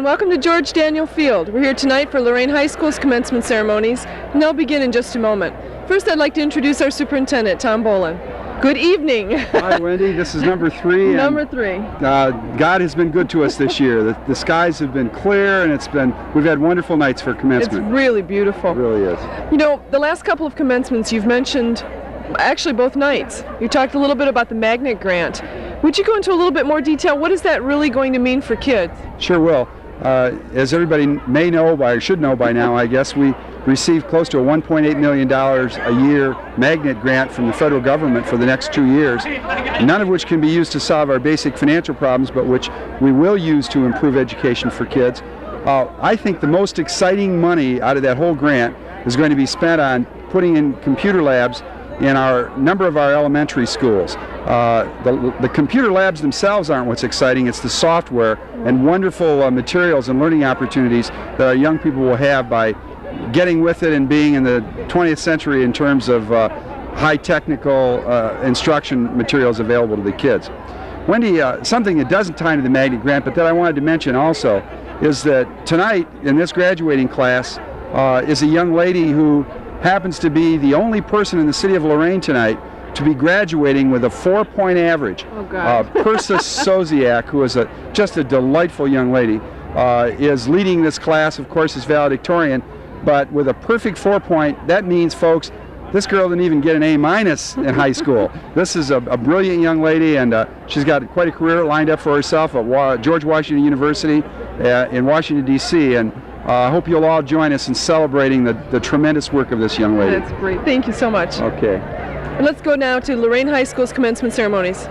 welcome to George Daniel Field. We're here tonight for Lorain High School's commencement ceremonies, and they'll begin in just a moment. First, I'd like to introduce our superintendent, Tom Boland. Good evening. Hi, Wendy. This is number 3. Number 3. God has been good to us this year. The skies have been clear, and we've had wonderful nights for commencement. It's really beautiful. It really is. You know, the last couple of commencements you've mentioned, actually both nights, you talked a little bit about the magnet grant. Would you go into a little bit more detail? What is that really going to mean for kids? Sure will. As everybody may know or should know by now, I guess, we received close to a $1.8 million a year magnet grant from the federal government for the next 2 years, none of which can be used to solve our basic financial problems, but which we will use to improve education for kids. I think the most exciting money out of that whole grant is going to be spent on putting in computer labs in a number of our elementary schools. The computer labs themselves aren't what's exciting, it's the software and wonderful materials and learning opportunities that our young people will have by getting with it and being in the 20th century in terms of high technical instruction materials available to the kids. Wendy, something that doesn't tie into the magnet grant but that I wanted to mention also is that tonight in this graduating class is a young lady who happens to be the only person in the city of Lorain tonight to be graduating with a 4-point average. Oh, God. Persis Soziak, who is just a delightful young lady, is leading this class, of course, as valedictorian, but with a perfect 4-point, that means, folks, this girl didn't even get an A- in high school. This is a brilliant young lady, and she's got quite a career lined up for herself at George Washington University in Washington, D.C., and I hope you'll all join us in celebrating the tremendous work of this young lady. That's great. Thank you so much. Okay. And let's go now to Lorain High School's commencement ceremonies.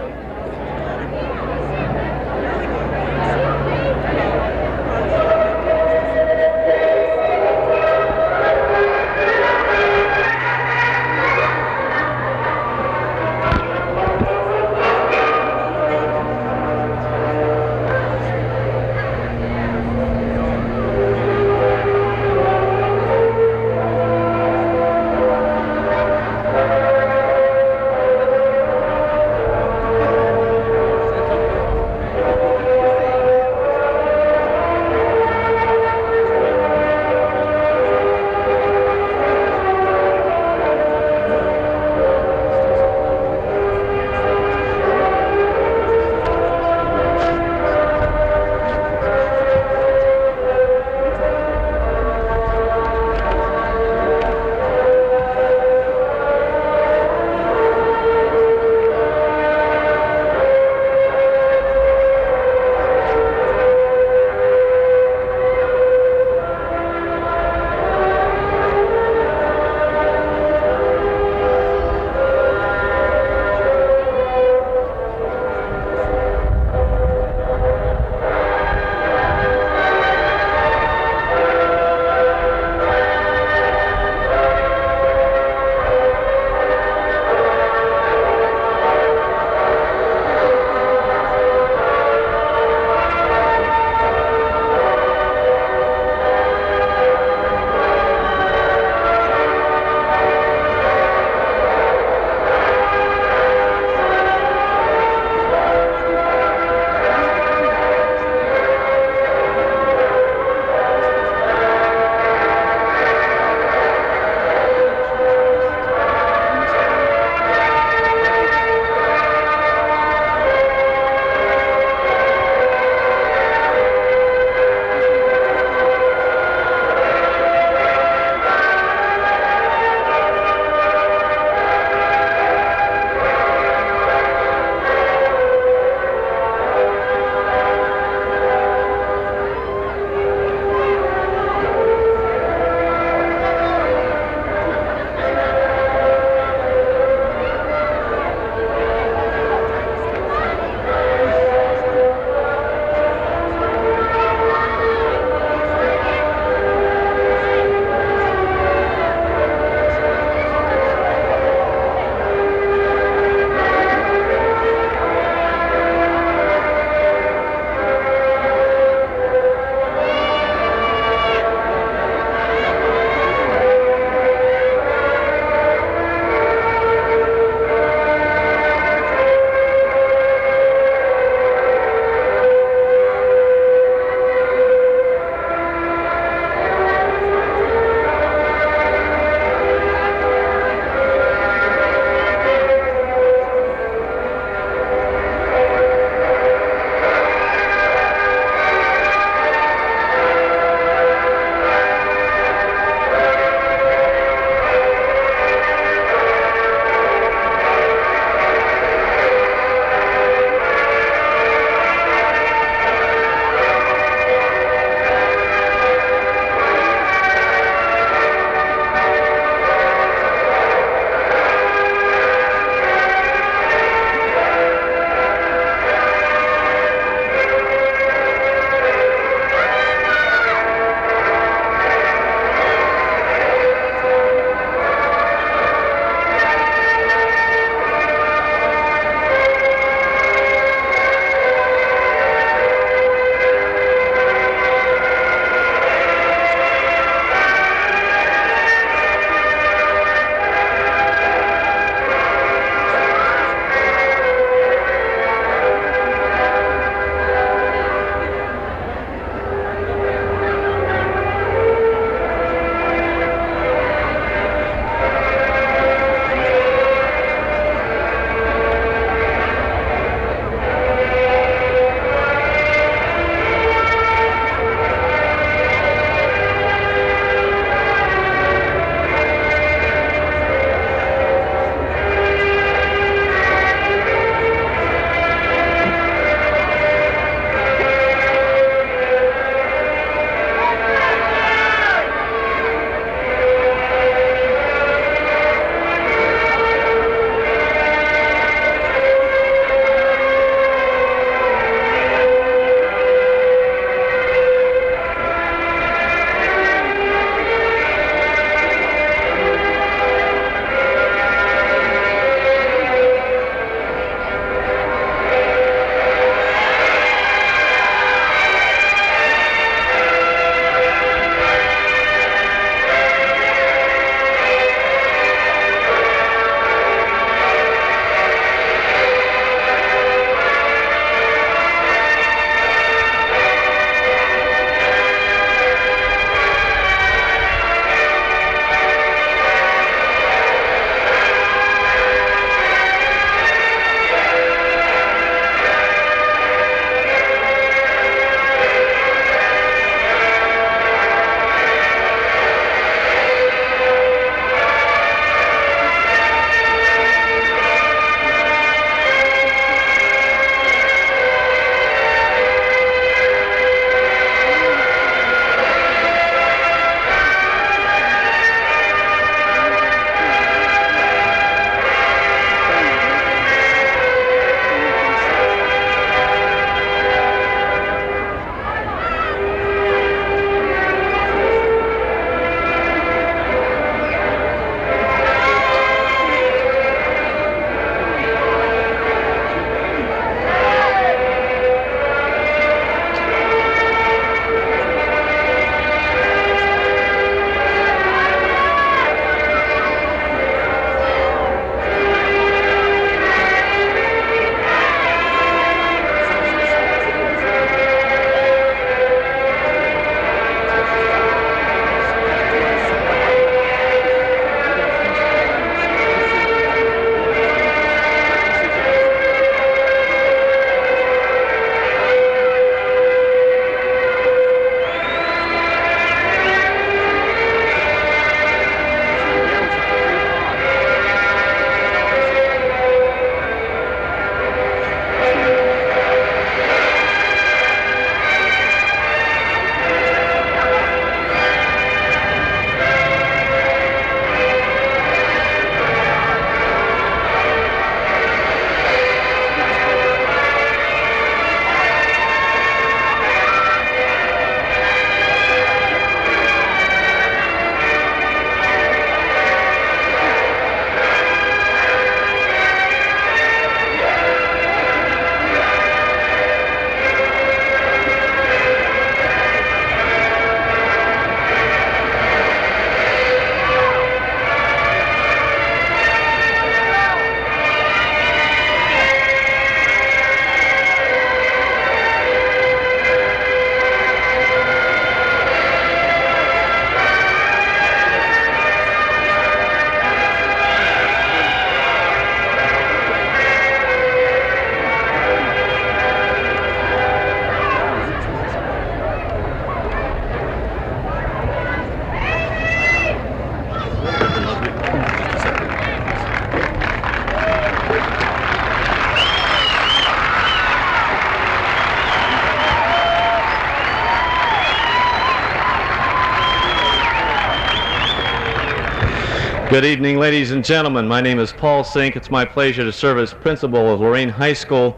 Good evening, ladies and gentlemen. My name is Paul Sink. It's my pleasure to serve as principal of Lorain High School.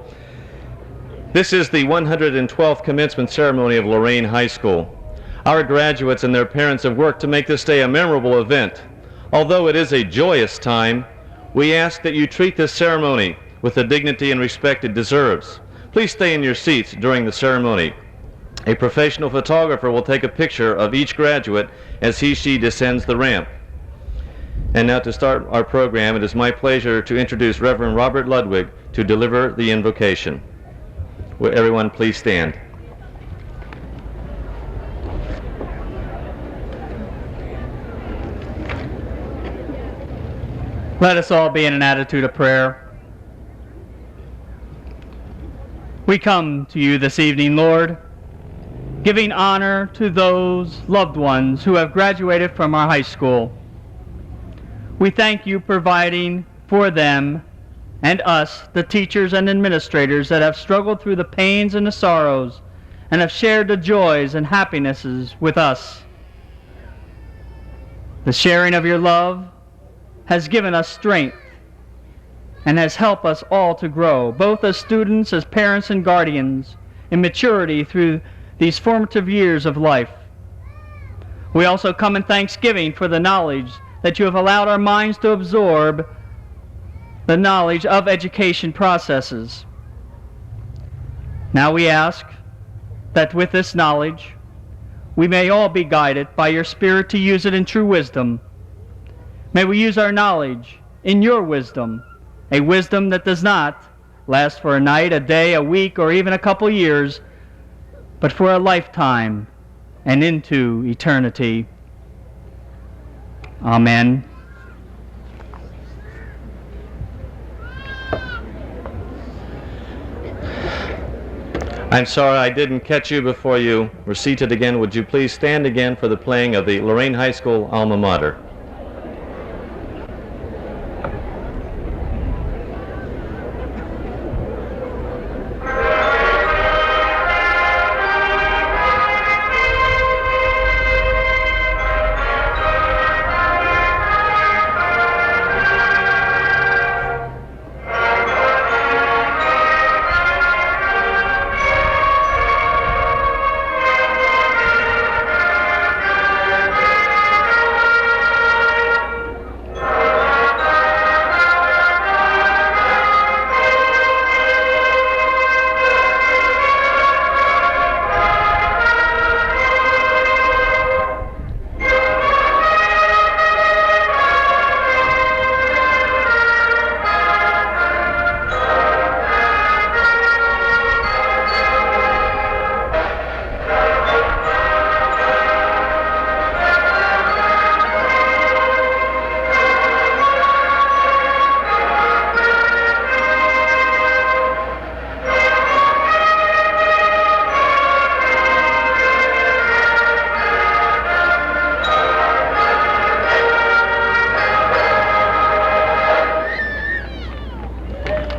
This is the 112th commencement ceremony of Lorain High School. Our graduates and their parents have worked to make this day a memorable event. Although it is a joyous time, we ask that you treat this ceremony with the dignity and respect it deserves. Please stay in your seats during the ceremony. A professional photographer will take a picture of each graduate as he/she descends the ramp. And now to start our program, it is my pleasure to introduce Reverend Robert Ludwig to deliver the invocation. Will everyone please stand? Let us all be in an attitude of prayer. We come to you this evening, Lord, giving honor to those loved ones who have graduated from our high school. We thank you providing for them and us, the teachers and administrators that have struggled through the pains and the sorrows and have shared the joys and happinesses with us. The sharing of your love has given us strength and has helped us all to grow, both as students, as parents and guardians, in maturity through these formative years of life. We also come in thanksgiving for the knowledge that you have allowed our minds to absorb, the knowledge of education processes. Now we ask that with this knowledge, we may all be guided by your Spirit to use it in true wisdom. May we use our knowledge in your wisdom, a wisdom that does not last for a night, a day, a week, or even a couple years, but for a lifetime and into eternity. Amen. I'm sorry I didn't catch you before you were seated again. Would you please stand again for the playing of the Lorain High School alma mater?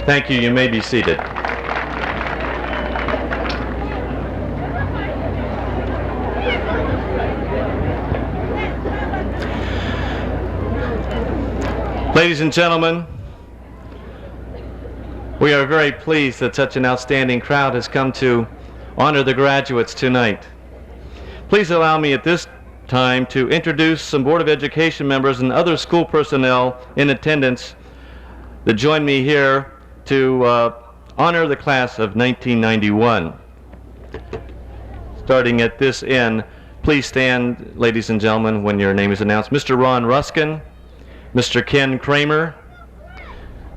Thank you. You may be seated. Ladies and gentlemen, we are very pleased that such an outstanding crowd has come to honor the graduates tonight. Please allow me at this time to introduce some Board of Education members and other school personnel in attendance that join me here to honor the class of 1991. Starting at this end, please stand, ladies and gentlemen, when your name is announced. Mr. Ron Ruskin, Mr. Ken Kramer,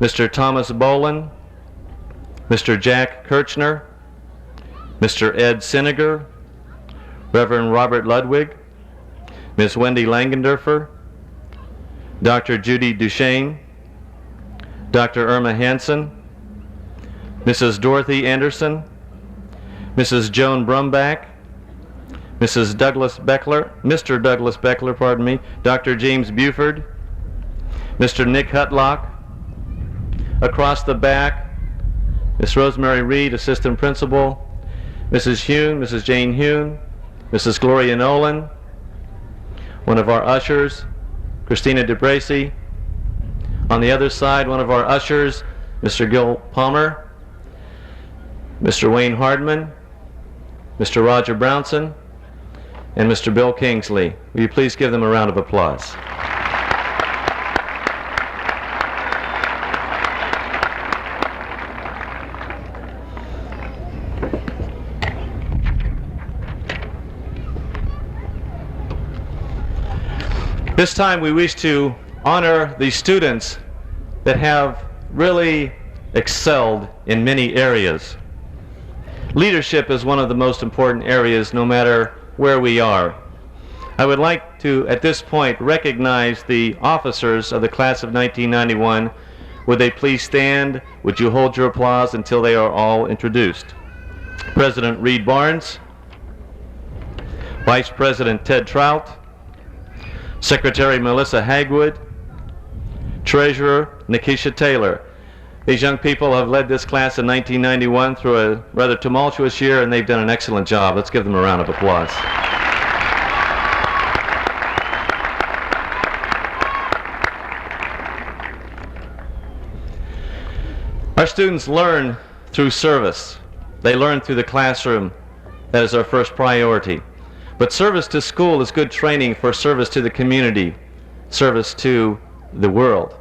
Mr. Thomas Bolin, Mr. Jack Kirchner, Mr. Ed Siniger, Reverend Robert Ludwig, Ms. Wendy Langendorfer, Dr. Judy Duchesne, Dr. Irma Hansen, Mrs. Dorothy Anderson, Mrs. Joan Brumbach, Mrs. Douglas Beckler, Mr. Douglas Beckler, pardon me, Dr. James Buford, Mr. Nick Hutlock. Across the back, Miss Rosemary Reed, Assistant Principal, Mrs. Hune, Mrs. Jane Hune, Mrs. Gloria Nolan, one of our ushers, Christina DeBracy. On the other side, one of our ushers, Mr. Gil Palmer, Mr. Wayne Hardman, Mr. Roger Brownson, and Mr. Bill Kingsley. Will you please give them a round of applause? This time we wish to honor the students that have really excelled in many areas. Leadership is one of the most important areas no matter where we are. I would like to, at this point, recognize the officers of the class of 1991. Would they please stand? Would you hold your applause until they are all introduced? President Reed Barnes, Vice President Ted Trout, Secretary Melissa Hagwood, Treasurer Nikisha Taylor. These young people have led this class in 1991 through a rather tumultuous year, and they've done an excellent job. Let's give them a round of applause. Our students learn through service. They learn through the classroom. That is our first priority. But service to school is good training for service to the community, service to the world.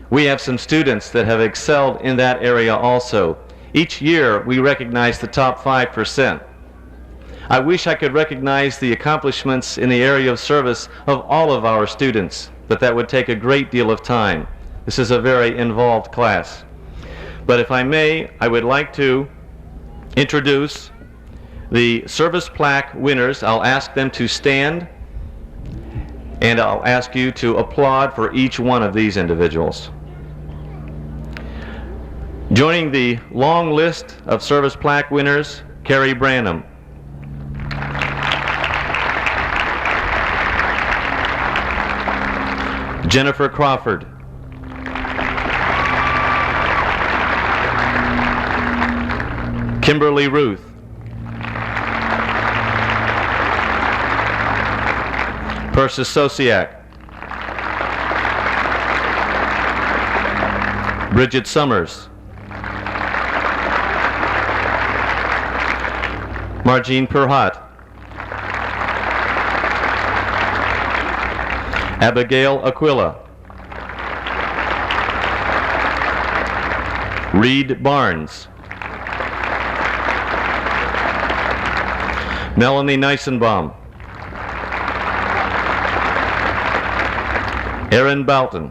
We have some students that have excelled in that area also. Each year we recognize the top 5%. I wish I could recognize the accomplishments in the area of service of all of our students, but that would take a great deal of time. This is a very involved class. But if I may, I would like to introduce the service plaque winners. I'll ask them to stand, and I'll ask you to applaud for each one of these individuals. Joining the long list of service plaque winners, Carrie Branham. Jennifer Crawford. Kimberly Ruth. Persis Sosiak. Bridget Summers. Margene Perhat. Abigail Aquila. Reed Barnes. Melanie Neisenbaum. Erin Balton.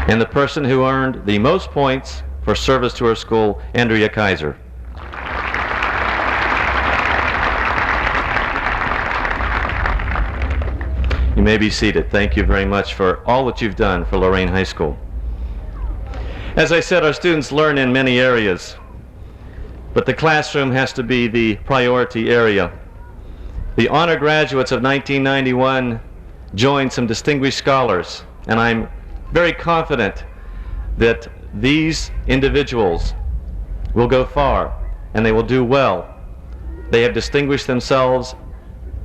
And the person who earned the most points for service to our school, Andrea Kaiser. You may be seated. Thank you very much for all that you've done for Lorain High School. As I said, our students learn in many areas, but the classroom has to be the priority area. The honor graduates of 1991 joined some distinguished scholars, and I'm very confident that these individuals will go far and they will do well. They have distinguished themselves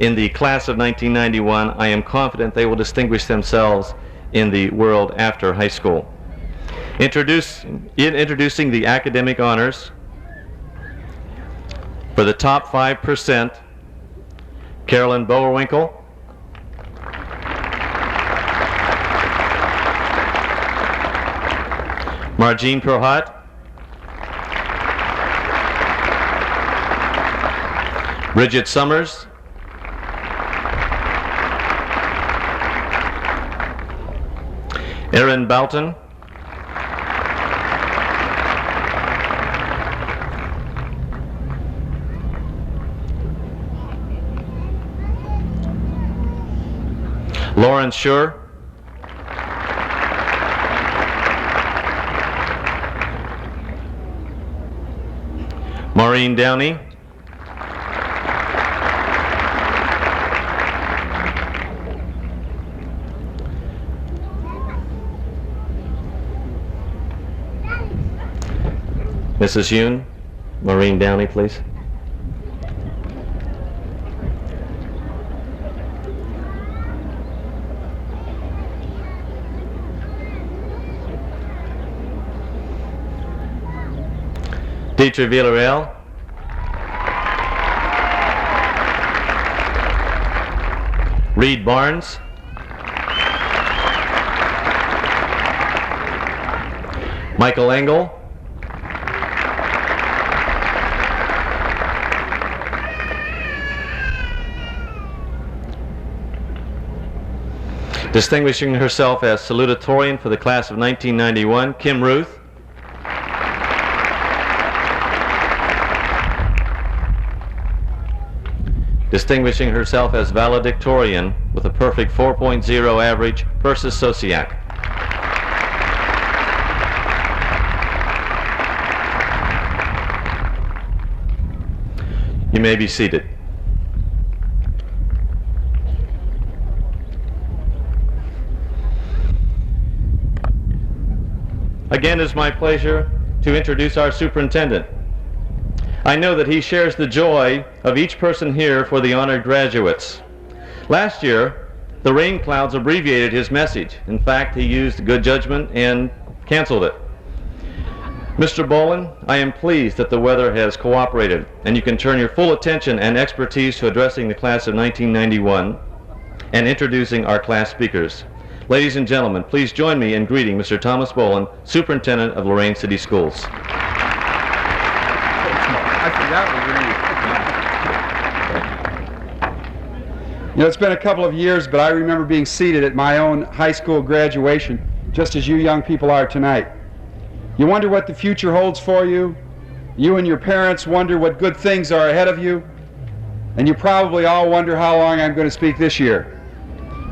in the class of 1991. I am confident they will distinguish themselves in the world after high school. Introducing the academic honors for the top 5%, Carolyn Bowerwinkle, Margene Perhat, Bridget Summers, Erin Balton, Lauren Schur, Maureen Downey, Mrs. Yoon, Maureen Downey, please. Dietrich Villarreal, Reed Barnes, Michael Engel, distinguishing herself as salutatorian for the class of 1991, Kim Ruth, distinguishing herself as valedictorian with a perfect 4.0 average, Persis Sosiak. You may be seated. Again, it's my pleasure to introduce our superintendent. I know that he shares the joy of each person here for the honored graduates. Last year, the rain clouds abbreviated his message. In fact, he used good judgment and canceled it. Mr. Bolin, I am pleased that the weather has cooperated and you can turn your full attention and expertise to addressing the class of 1991 and introducing our class speakers. Ladies and gentlemen, please join me in greeting Mr. Thomas Bolin, Superintendent of Lorain City Schools. I forgot we were. It's been a couple of years, but I remember being seated at my own high school graduation, just as you young people are tonight. You wonder what the future holds for you. You and your parents wonder what good things are ahead of you. And you probably all wonder how long I'm going to speak this year.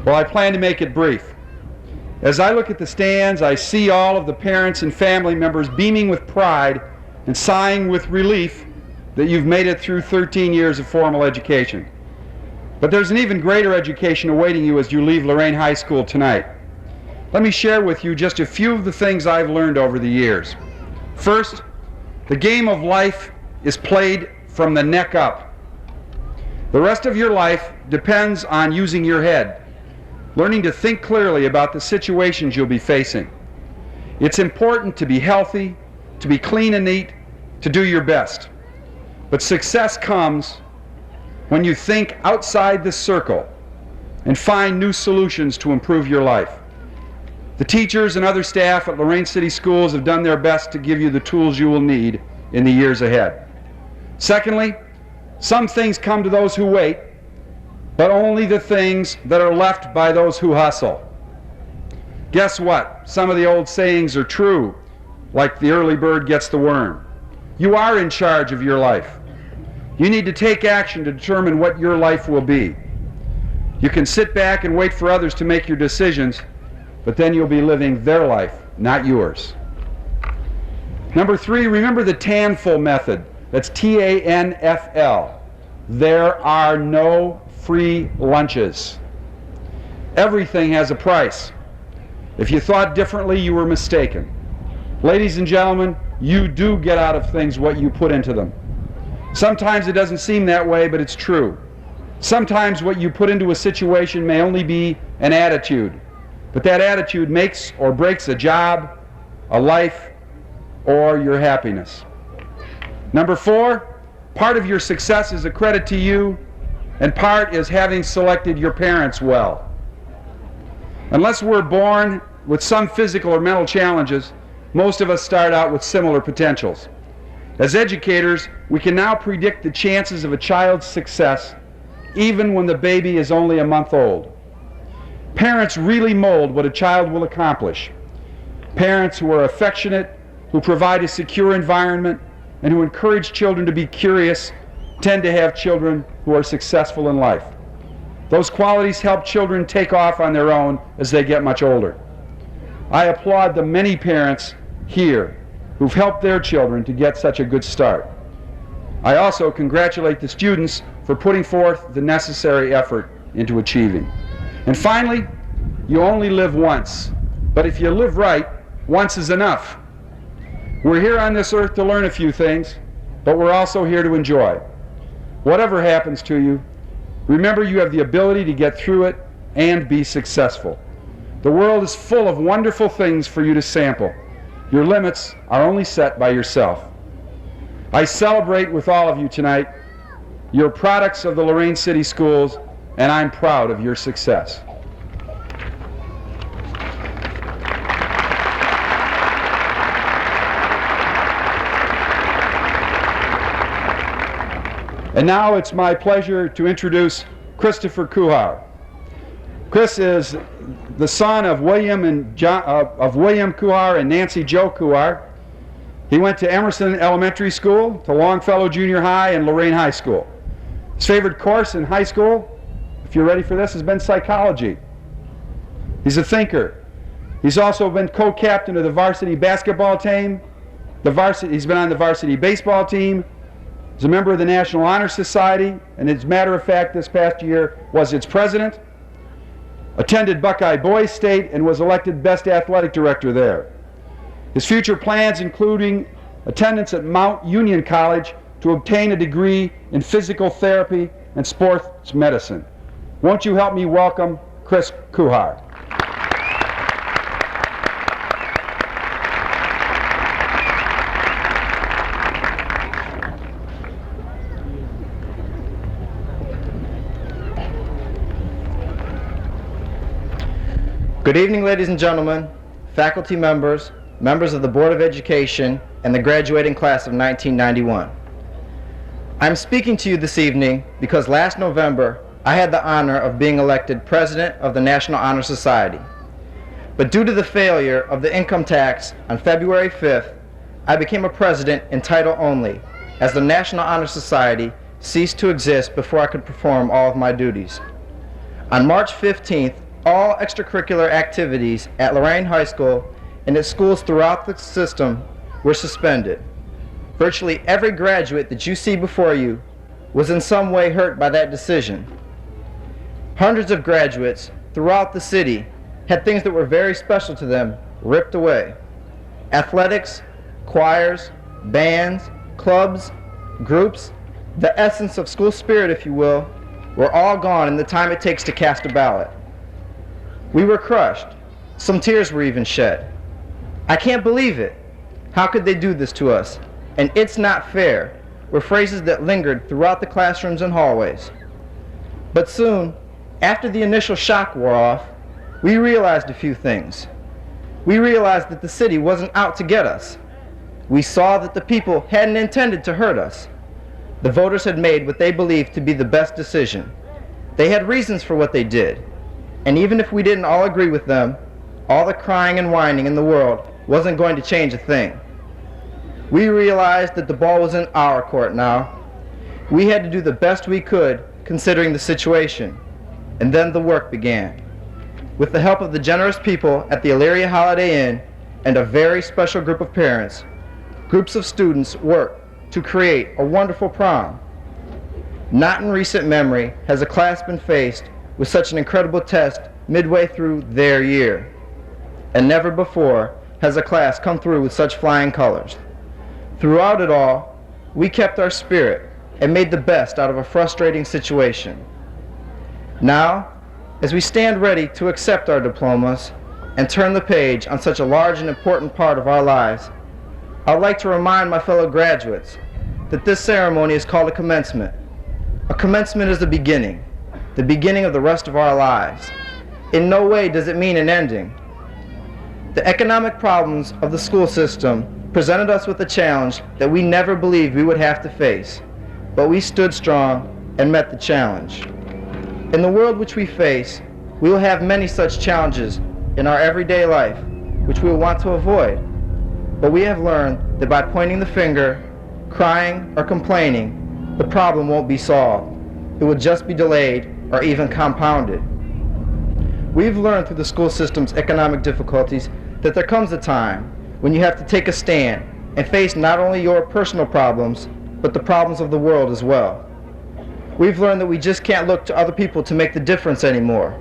Well, I plan to make it brief. As I look at the stands, I see all of the parents and family members beaming with pride and sighing with relief that you've made it through 13 years of formal education. But there's an even greater education awaiting you as you leave Lorain High School tonight. Let me share with you just a few of the things I've learned over the years. First, the game of life is played from the neck up. The rest of your life depends on using your head, learning to think clearly about the situations you'll be facing. It's important to be healthy, to be clean and neat, to do your best. But success comes when you think outside the circle and find new solutions to improve your life. The teachers and other staff at Lorain City Schools have done their best to give you the tools you will need in the years ahead. Secondly, some things come to those who wait, but only the things that are left by those who hustle. Guess what? Some of the old sayings are true, like the early bird gets the worm. You are in charge of your life. You need to take action to determine what your life will be. You can sit back and wait for others to make your decisions, but then you'll be living their life, not yours. Number 3, remember the TANFL method. That's T-A-N-F-L. There are no free lunches. Everything has a price. If you thought differently, you were mistaken. Ladies and gentlemen, you do get out of things what you put into them. Sometimes it doesn't seem that way, but it's true. Sometimes what you put into a situation may only be an attitude, but that attitude makes or breaks a job, a life, or your happiness. Number 4, part of your success is a credit to you, and part is having selected your parents well. Unless we're born with some physical or mental challenges, most of us start out with similar potentials. As educators, we can now predict the chances of a child's success even when the baby is only a month old. Parents really mold what a child will accomplish. Parents who are affectionate, who provide a secure environment, and who encourage children to be curious tend to have children who are successful in life. Those qualities help children take off on their own as they get much older. I applaud the many parents here who've helped their children to get such a good start. I also congratulate the students for putting forth the necessary effort into achieving. And finally, you only live once, but if you live right, once is enough. We're here on this earth to learn a few things, but we're also here to enjoy. Whatever happens to you, remember you have the ability to get through it and be successful. The world is full of wonderful things for you to sample. Your limits are only set by yourself. I celebrate with all of you tonight. You're products of the Lorain City Schools, and I'm proud of your success. And now it's my pleasure to introduce Christopher Kuhar. Chris is the son of William Kuhar and Nancy Jo Kuhar. He went to Emerson Elementary School, to Longfellow Junior High, and Lorain High School. His favorite course in high school, if you're ready for this, has been psychology. He's a thinker. He's also been co-captain of the varsity basketball team. He's been on the varsity baseball team. He's a member of the National Honor Society, and as a matter of fact, this past year was its president. Attended Buckeye Boys State and was elected best athletic director there. His future plans including attendance at Mount Union College to obtain a degree in physical therapy and sports medicine. Won't you help me welcome Chris Kuhar? Good evening, ladies and gentlemen, faculty members, members of the Board of Education, and the graduating class of 1991. I'm speaking to you this evening because last November I had the honor of being elected President of the National Honor Society. But due to the failure of the income tax on February 5th, I became a president in title only, as the National Honor Society ceased to exist before I could perform all of my duties. On March 15th, all extracurricular activities at Lorain High School and at schools throughout the system were suspended. Virtually every graduate that you see before you was in some way hurt by that decision. Hundreds of graduates throughout the city had things that were very special to them ripped away. Athletics, choirs, bands, clubs, groups, the essence of school spirit, if you will, were all gone in the time it takes to cast a ballot. We were crushed. Some tears were even shed. I can't believe it. How could they do this to us? And "it's not fair" were phrases that lingered throughout the classrooms and hallways. But soon, after the initial shock wore off, we realized a few things. We realized that the city wasn't out to get us. We saw that the people hadn't intended to hurt us. The voters had made what they believed to be the best decision. They had reasons for what they did. And even if we didn't all agree with them, all the crying and whining in the world wasn't going to change a thing. We realized that the ball was in our court now. We had to do the best we could considering the situation. And then the work began. With the help of the generous people at the Elyria Holiday Inn and a very special group of parents, groups of students worked to create a wonderful prom. Not in recent memory has a class been faced with such an incredible test midway through their year. And never before has a class come through with such flying colors. Throughout it all, we kept our spirit and made the best out of a frustrating situation. Now, as we stand ready to accept our diplomas and turn the page on such a large and important part of our lives, I'd like to remind my fellow graduates that this ceremony is called a commencement. A commencement is the beginning of the rest of our lives. In no way does it mean an ending. The economic problems of the school system presented us with a challenge that we never believed we would have to face, but we stood strong and met the challenge. In the world which we face, we will have many such challenges in our everyday life, which we will want to avoid. But we have learned that by pointing the finger, crying, or complaining, the problem won't be solved. It will just be delayed or even compounded. We've learned through the school system's economic difficulties that there comes a time when you have to take a stand and face not only your personal problems, but the problems of the world as well. We've learned that we just can't look to other people to make the difference anymore.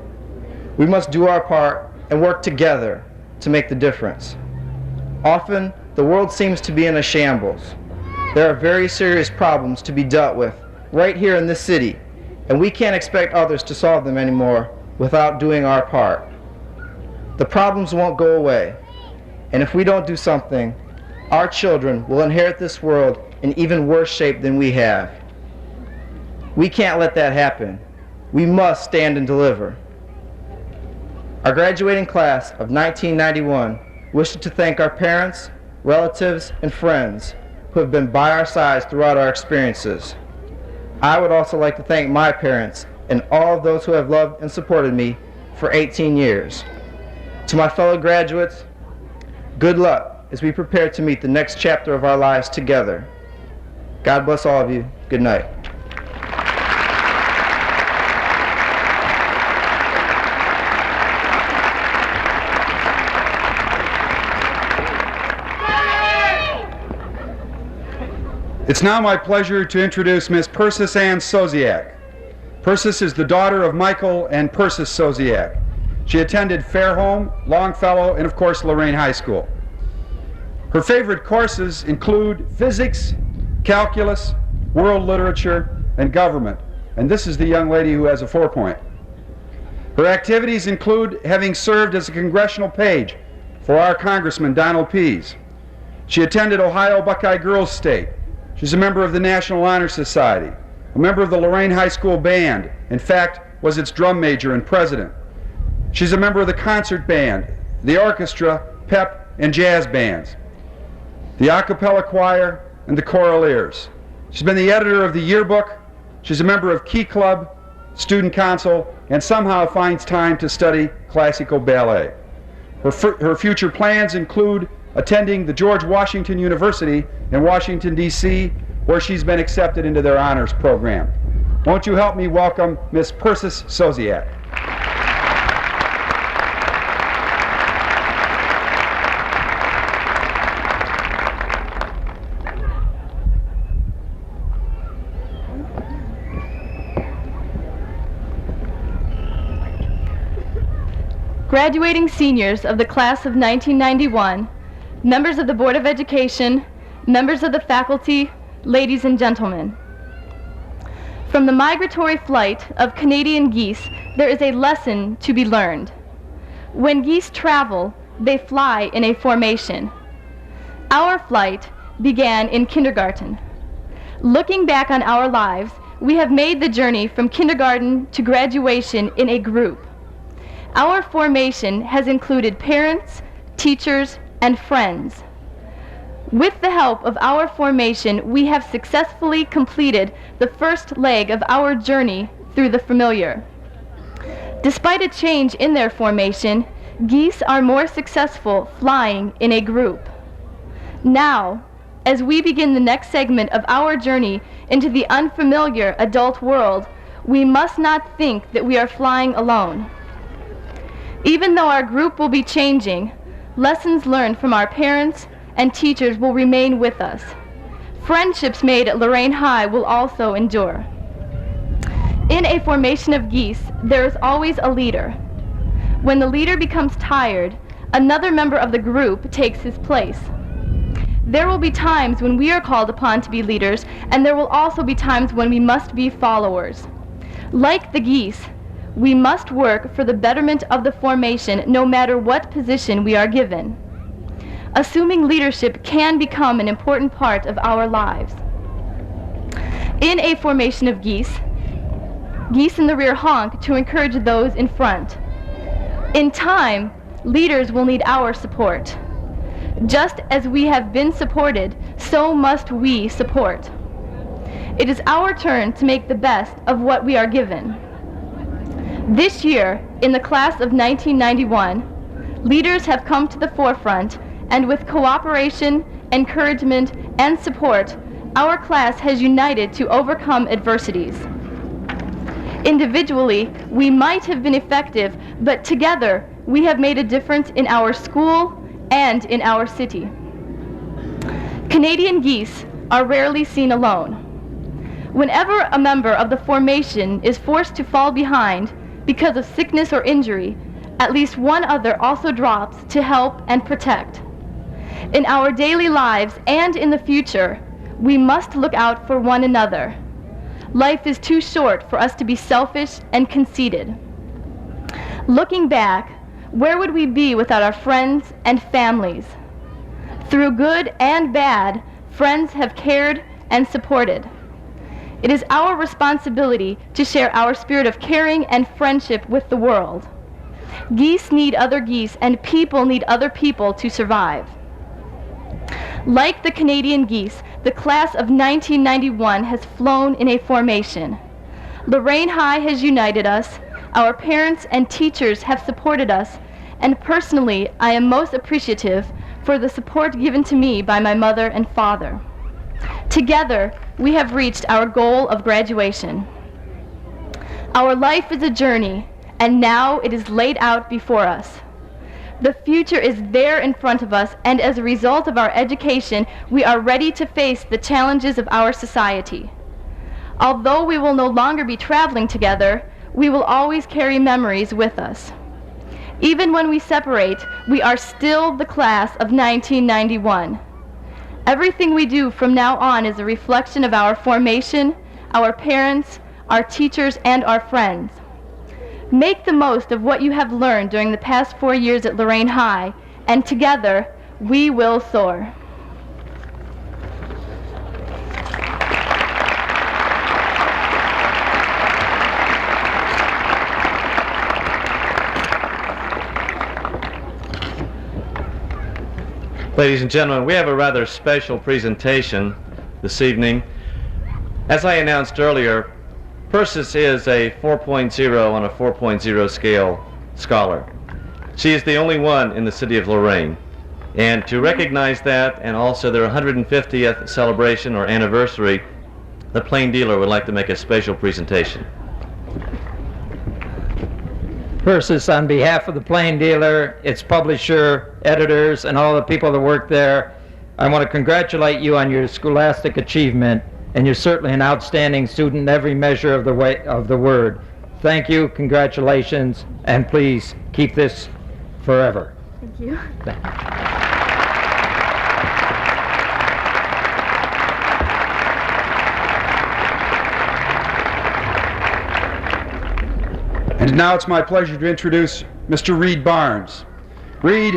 We must do our part and work together to make the difference. Often, the world seems to be in a shambles. There are very serious problems to be dealt with right here in this city, and we can't expect others to solve them anymore without doing our part. The problems won't go away, and if we don't do something, our children will inherit this world in even worse shape than we have. We can't let that happen. We must stand and deliver. Our graduating class of 1991 wishes to thank our parents, relatives, and friends who have been by our sides throughout our experiences. I would also like to thank my parents and all of those who have loved and supported me for 18 years. To my fellow graduates, good luck as we prepare to meet the next chapter of our lives together. God bless all of you. Good night. It's now my pleasure to introduce Miss Persis Ann Sosiak. Persis is the daughter of Michael and Persis Sosiak. She attended Fairholme, Longfellow, and of course Lorain High School. Her favorite courses include physics, calculus, world literature, and government. And this is the young lady who has a 4-point. Her activities include having served as a congressional page for our Congressman Donald Pease. She attended Ohio Buckeye Girls State. She's a member of the National Honor Society, a member of the Lorain High School Band, in fact, was its drum major and president. She's a member of the concert band, the orchestra, pep, and jazz bands, the a cappella choir, and the choraleers. She's been the editor of the yearbook. She's a member of Key Club, student council, and somehow finds time to study classical ballet. Her future plans include attending the George Washington University in Washington, D.C., where she's been accepted into their honors program. Won't you help me welcome Miss Persis Sosiak? Graduating seniors of the class of 1991, members of the Board of Education, members of the faculty, ladies and gentlemen. From the migratory flight of Canadian geese, there is a lesson to be learned. When geese travel, they fly in a formation. Our flight began in kindergarten. Looking back on our lives, we have made the journey from kindergarten to graduation in a group. Our formation has included parents, teachers, and friends. With the help of our formation, we have successfully completed the first leg of our journey through the familiar. Despite a change in their formation, geese are more successful flying in a group. Now, as we begin the next segment of our journey into the unfamiliar adult world, we must not think that we are flying alone. Even though our group will be changing, lessons learned from our parents and teachers will remain with us. Friendships made at Lorain High will also endure. In a formation of geese, there is always a leader. When the leader becomes tired, another member of the group takes his place. There will be times when we are called upon to be leaders, and there will also be times when we must be followers. Like the geese, we must work for the betterment of the formation no matter what position we are given. Assuming leadership can become an important part of our lives. In a formation of geese, geese in the rear honk to encourage those in front. In time, leaders will need our support. Just as we have been supported, so must we support. It is our turn to make the best of what we are given. This year, in the class of 1991, leaders have come to the forefront, and with cooperation, encouragement, and support, our class has united to overcome adversities. Individually, we might have been effective, but together, we have made a difference in our school and in our city. Canadian geese are rarely seen alone. Whenever a member of the formation is forced to fall behind because of sickness or injury, at least one other also drops to help and protect. In our daily lives and in the future, we must look out for one another. Life is too short for us to be selfish and conceited. Looking back, where would we be without our friends and families? Through good and bad, friends have cared and supported. It is our responsibility to share our spirit of caring and friendship with the world. Geese need other geese, and people need other people to survive. Like the Canadian geese, the class of 1991 has flown in a formation. Lorain High has united us, our parents and teachers have supported us, and personally, I am most appreciative for the support given to me by my mother and father. Together, we have reached our goal of graduation. Our life is a journey, and now it is laid out before us. The future is there in front of us, and as a result of our education, we are ready to face the challenges of our society. Although we will no longer be traveling together, we will always carry memories with us. Even when we separate, we are still the class of 1991. Everything we do from now on is a reflection of our formation, our parents, our teachers, and our friends. Make the most of what you have learned during the past 4 years at Lorain High, and together, we will soar. Ladies and gentlemen, we have a rather special presentation this evening. As I announced earlier, Persis is a 4.0 on a 4.0 scale scholar. She is the only one in the city of Lorain. And to recognize that, and also their 150th celebration or anniversary, the Plain Dealer would like to make a special presentation. Persis, on behalf of the Plain Dealer, its publisher, editors, and all the people that work there, I want to congratulate you on your scholastic achievement, and you're certainly an outstanding student in every measure of the word. Thank you, congratulations, and please keep this forever. Thank you. And now it's my pleasure to introduce Mr. Reed Barnes. Reed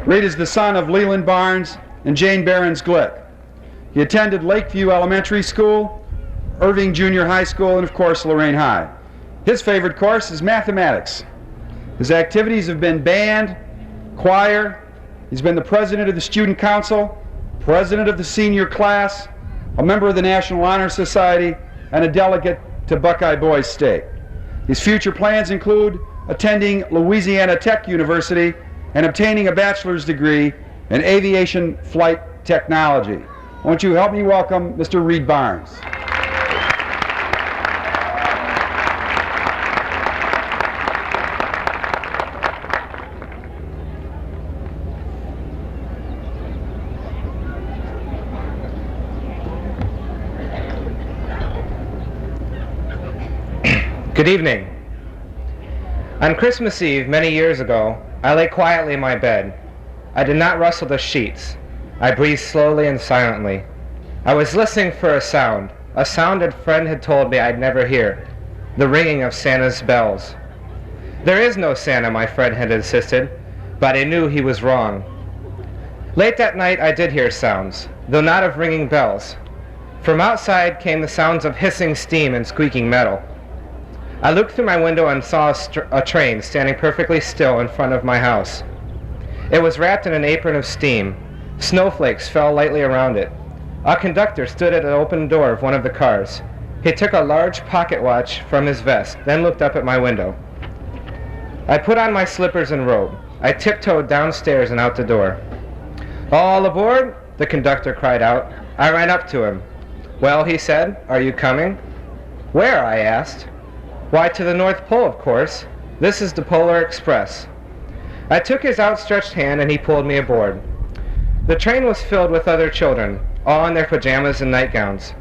is the son of Leland Barnes and Jane Barons Glick. He attended Lakeview Elementary School, Irving Junior High School, and of course Lorain High. His favorite course is mathematics. His activities have been band, choir. He's been the president of the student council, president of the senior class, a member of the National Honor Society, and a delegate to Buckeye Boys State. His future plans include attending Louisiana Tech University and obtaining a bachelor's degree in aviation flight technology. Won't you help me welcome Mr. Reed Barnes? Good evening. On Christmas Eve, many years ago, I lay quietly in my bed. I did not rustle the sheets. I breathed slowly and silently. I was listening for a sound a friend had told me I'd never hear, the ringing of Santa's bells. There is no Santa, my friend had insisted, but I knew he was wrong. Late that night I did hear sounds, though not of ringing bells. From outside came the sounds of hissing steam and squeaking metal. I looked through my window and saw a train standing perfectly still in front of my house. It was wrapped in an apron of steam. Snowflakes fell lightly around it. A conductor stood at an open door of one of the cars. He took a large pocket watch from his vest, then looked up at my window. I put on my slippers and robe. I tiptoed downstairs and out the door. "All aboard!" the conductor cried out. I ran up to him. "Well," he said, "are you coming?" "Where?" I asked. "Why, to the North Pole, of course. This is the Polar Express." I took his outstretched hand and he pulled me aboard. The train was filled with other children, all in their pajamas and nightgowns.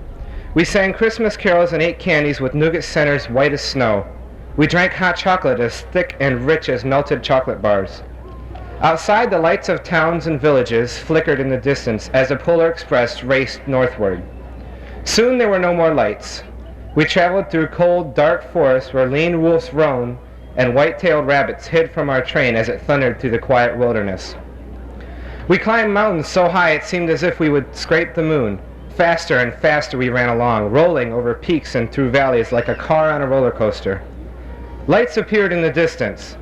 We sang Christmas carols and ate candies with nougat centers white as snow. We drank hot chocolate as thick and rich as melted chocolate bars. Outside, the lights of towns and villages flickered in the distance as the Polar Express raced northward. Soon there were no more lights. We traveled through cold, dark forests where lean wolves roamed and white-tailed rabbits hid from our train as it thundered through the quiet wilderness. We climbed mountains so high it seemed as if we would scrape the moon, Faster and faster we ran along, rolling over peaks and through valleys like a car on a roller coaster. Lights appeared in the distance.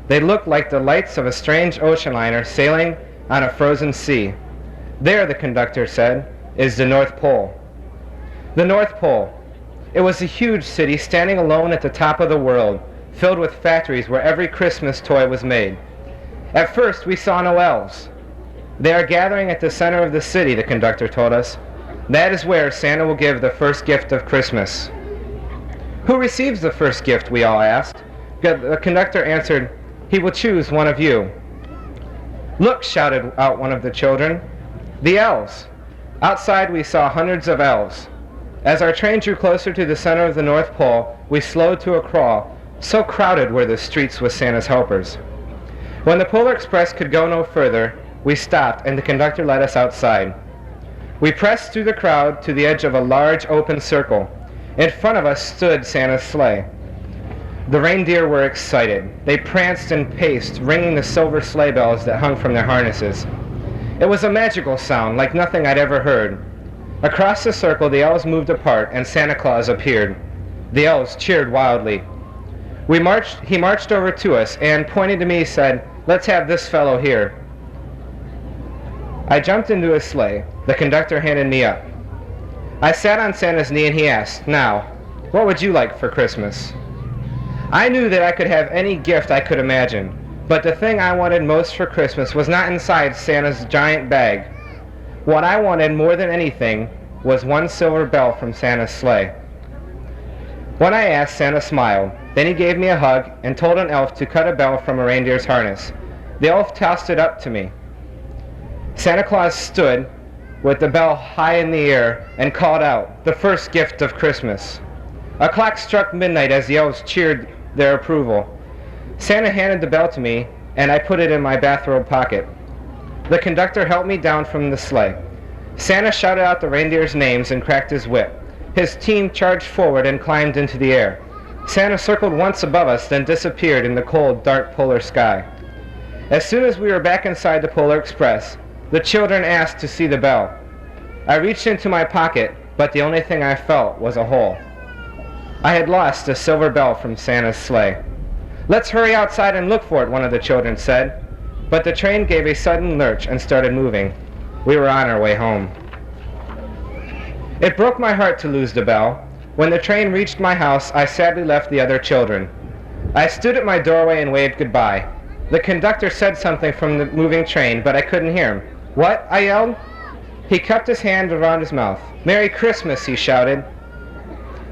They looked like the lights of a strange ocean liner sailing on a frozen sea. There, the conductor said, is the North Pole. The North Pole. It was a huge city standing alone at the top of the world, filled with factories where every Christmas toy was made. At first, we saw no elves. They are gathering at the center of the city, the conductor told us. That is where Santa will give the first gift of Christmas. Who receives the first gift, we all asked. The conductor answered, he will choose one of you. Look, shouted out one of the children. The elves. Outside we saw hundreds of elves. As our train drew closer to the center of the North Pole, we slowed to a crawl. So crowded were the streets with Santa's helpers. When the Polar Express could go no further, we stopped and the conductor led us outside. We pressed through the crowd to the edge of a large open circle. In front of us stood Santa's sleigh. The reindeer were excited. They pranced and paced, ringing the silver sleigh bells that hung from their harnesses. It was a magical sound, like nothing I'd ever heard. Across the circle, the elves moved apart, and Santa Claus appeared. The elves cheered wildly. He marched over to us, and pointing to me, said, let's have this fellow here. I jumped into his sleigh. The conductor handed me up. I sat on Santa's knee, and he asked, now, what would you like for Christmas? I knew that I could have any gift I could imagine, but the thing I wanted most for Christmas was not inside Santa's giant bag. What I wanted more than anything was one silver bell from Santa's sleigh. When I asked, Santa smiled. Then he gave me a hug and told an elf to cut a bell from a reindeer's harness. The elf tossed it up to me. Santa Claus stood with the bell high in the air and called out, the first gift of Christmas. A clock struck midnight as the elves cheered their approval. Santa handed the bell to me, and I put it in my bathrobe pocket. The conductor helped me down from the sleigh. Santa shouted out the reindeers' names and cracked his whip. His team charged forward and climbed into the air. Santa circled once above us, then disappeared in the cold, dark polar sky. As soon as we were back inside the Polar Express, the children asked to see the bell. I reached into my pocket, but the only thing I felt was a hole. I had lost a silver bell from Santa's sleigh. Let's hurry outside and look for it, one of the children said. But the train gave a sudden lurch and started moving. We were on our way home. It broke my heart to lose the bell. When the train reached my house, I sadly left the other children. I stood at my doorway and waved goodbye. The conductor said something from the moving train, but I couldn't hear him. What? I yelled. He cupped his hand around his mouth. Merry Christmas, he shouted.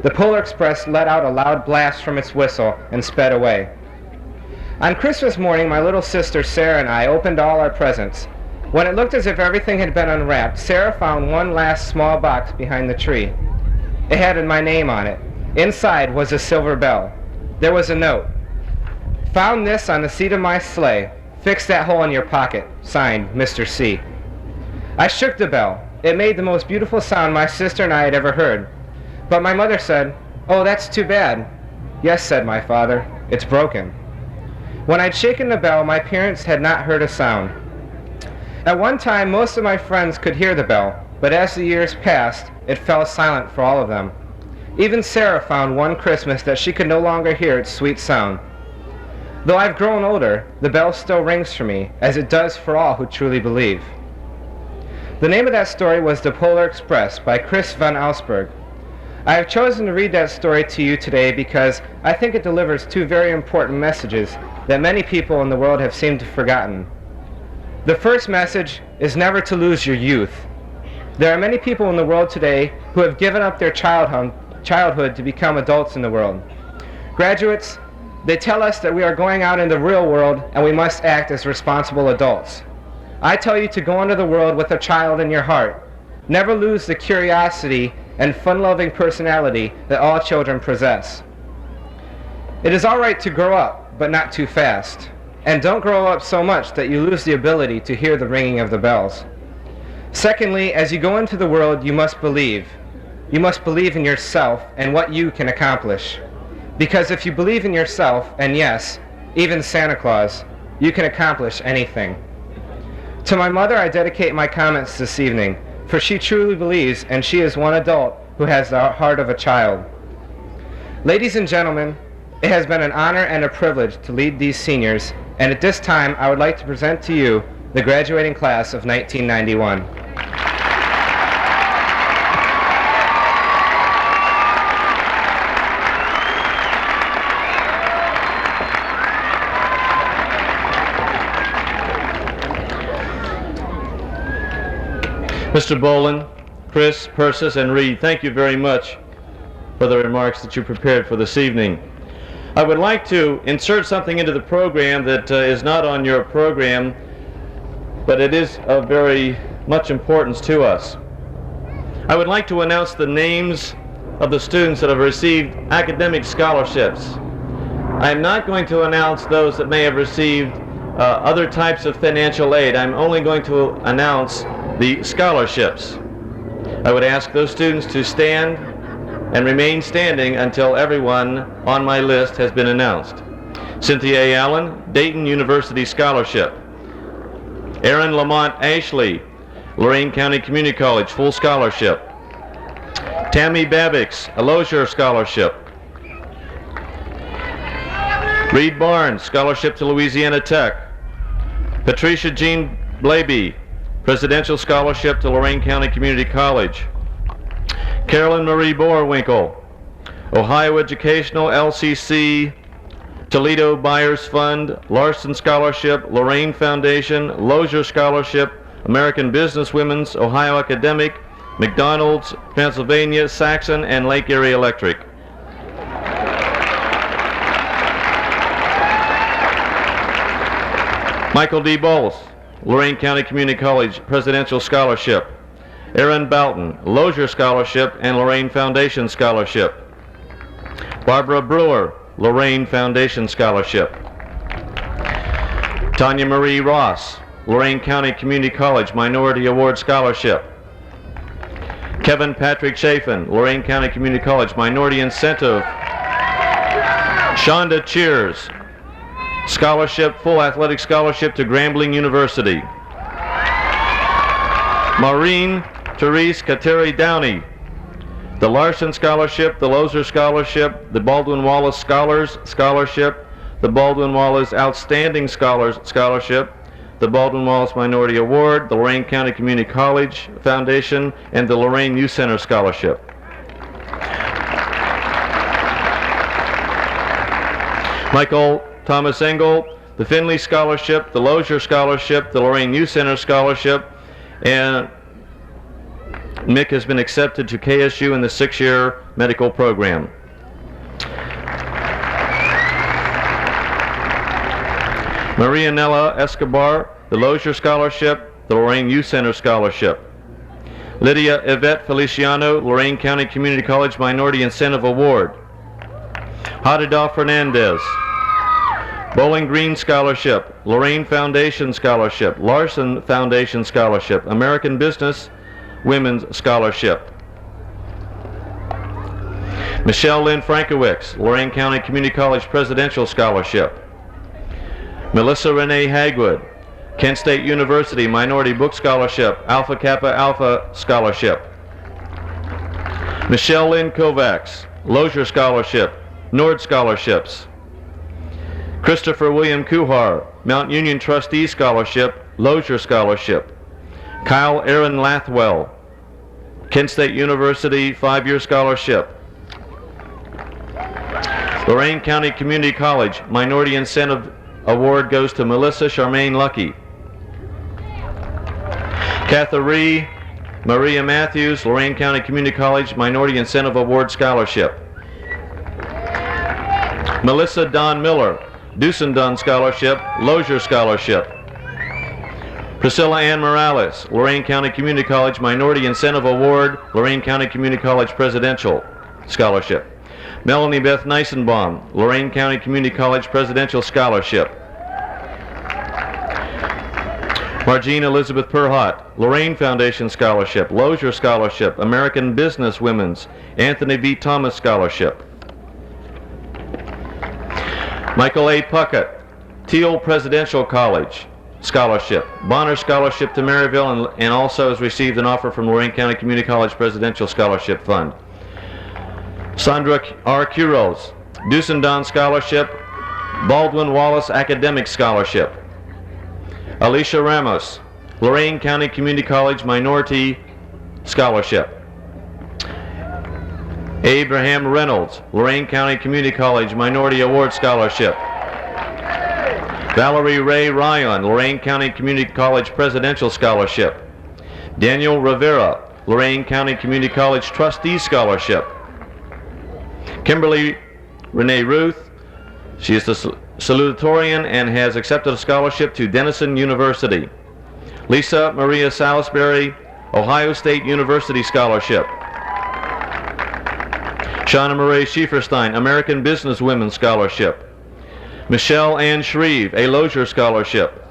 The Polar Express let out a loud blast from its whistle and sped away. On Christmas morning, my little sister Sarah and I opened all our presents. When it looked as if everything had been unwrapped, Sarah found one last small box behind the tree. It had my name on it. Inside was a silver bell. There was a note. Found this on the seat of my sleigh. Fix that hole in your pocket. Signed, Mr. C. I shook the bell. It made the most beautiful sound my sister and I had ever heard. But my mother said, "Oh, that's too bad." "Yes," said my father, "it's broken." When I'd shaken the bell, my parents had not heard a sound. At one time, most of my friends could hear the bell, but as the years passed, it fell silent for all of them. Even Sarah found one Christmas that she could no longer hear its sweet sound. Though I've grown older, the bell still rings for me, as it does for all who truly believe. The name of that story was The Polar Express by Chris van Allsburg. I have chosen to read that story to you today because I think it delivers two very important messages that many people in the world have seemed to have forgotten. The first message is never to lose your youth. There are many people in the world today who have given up their childhood to become adults in the world. Graduates, they tell us that we are going out in the real world and we must act as responsible adults. I tell you to go into the world with a child in your heart. Never lose the curiosity and fun-loving personality that all children possess. It is all right to grow up, but not too fast. And don't grow up so much that you lose the ability to hear the ringing of the bells. Secondly, as you go into the world, you must believe. You must believe in yourself and what you can accomplish. Because if you believe in yourself, and yes, even Santa Claus, you can accomplish anything. To my mother, I dedicate my comments this evening. for she truly believes, and she is one adult who has the heart of a child. Ladies and gentlemen, it has been an honor and a privilege to lead these seniors, and at this time I would like to present to you the graduating class of 1991. Mr. Bolin, Chris, Persis, and Reed, thank you very much for the remarks that you prepared for this evening. I would like to insert something into the program that is not on your program, but it is of very much importance to us. I would like to announce the names of the students that have received academic scholarships. I am not going to announce those that may have received other types of financial aid. I'm only going to announce the scholarships. I would ask those students to stand and remain standing until everyone on my list has been announced. Cynthia A. Allen, Dayton University Scholarship. Aaron Lamont Ashley, Lorain County Community College, full scholarship. Tammy Babbix, a Lozier Scholarship. Reed Barnes, scholarship to Louisiana Tech. Patricia Jean Blaby, Presidential Scholarship to Lorain County Community College. Carolyn Marie Boerwinkle, Ohio Educational LCC, Toledo Buyers Fund, Larson Scholarship, Lorain Foundation, Lozier Scholarship, American Business Women's, Ohio Academic, McDonald's, Pennsylvania, Saxon, and Lake Erie Electric. Michael D. Bowles, Lorain County Community College Presidential Scholarship. Aaron Boughton, Lozier Scholarship and Lorain Foundation Scholarship. Barbara Brewer, Lorain Foundation Scholarship. Tanya Marie Ross, Lorain County Community College Minority Award Scholarship. Kevin Patrick Chafin, Lorain County Community College Minority Incentive. Shonda Cheers, Scholarship, full athletic scholarship to Grambling University. Maureen Therese Kateri Downey, the Larson Scholarship, the Lozier Scholarship, the Baldwin Wallace Scholars Scholarship, the Baldwin Wallace Outstanding Scholars Scholarship, the Baldwin Wallace Minority Award, the Lorain County Community College Foundation, and the Lorain Youth Center Scholarship. Michael Thomas Engel, the Finley Scholarship, the Lozier Scholarship, the Lorain Youth Center Scholarship, and Mick has been accepted to KSU in the 6-year medical program. Maria Nella Escobar, the Lozier Scholarship, the Lorain Youth Center Scholarship. Lydia Yvette Feliciano, Lorain County Community College Minority Incentive Award. Hadida Fernandez, Bowling Green Scholarship, Lorain Foundation Scholarship, Larson Foundation Scholarship, American Business Women's Scholarship. Michelle Lynn Frankowicz, Lorain County Community College Presidential Scholarship. Melissa Renee Hagwood, Kent State University Minority Book Scholarship, Alpha Kappa Alpha Scholarship. Michelle Lynn Kovacs, Lozier Scholarship, Nord Scholarships. Christopher William Kuhar, Mount Union Trustee Scholarship, Lozier Scholarship. Kyle Aaron Lathwell, Kent State University 5-year Scholarship. Lorain County Community College Minority Incentive Award goes to Melissa Charmaine Lucky. Catherine Maria Matthews, Lorain County Community College Minority Incentive Award Scholarship. Melissa Don Miller, Dusendon Scholarship, Lozier Scholarship. Priscilla Ann Morales, Lorain County Community College Minority Incentive Award, Lorain County Community College Presidential Scholarship. Melanie Beth Neisenbaum, Lorain County Community College Presidential Scholarship. Margene Elizabeth Perhot, Lorain Foundation Scholarship, Lozier Scholarship, American Business Women's, Anthony V. Thomas Scholarship. Michael A. Puckett, Teal Presidential College, Scholarship, Bonner Scholarship to Maryville, and also has received an offer from Lorain County Community College Presidential Scholarship Fund. Sandra R. Quiroz, Dusendon Scholarship, Baldwin Wallace Academic Scholarship. Alicia Ramos, Lorain County Community College Minority Scholarship. Abraham Reynolds, Lorain County Community College Minority Award Scholarship. Valerie Ray Ryan, Lorain County Community College Presidential Scholarship. Daniel Rivera, Lorain County Community College Trustee Scholarship. Kimberly Renee Ruth, she is the salutatorian and has accepted a scholarship to Denison University. Lisa Maria Salisbury, Ohio State University Scholarship. Shauna Marie Schieferstein, American Businesswomen Scholarship. Michelle Ann Shreve, a Lozier Scholarship.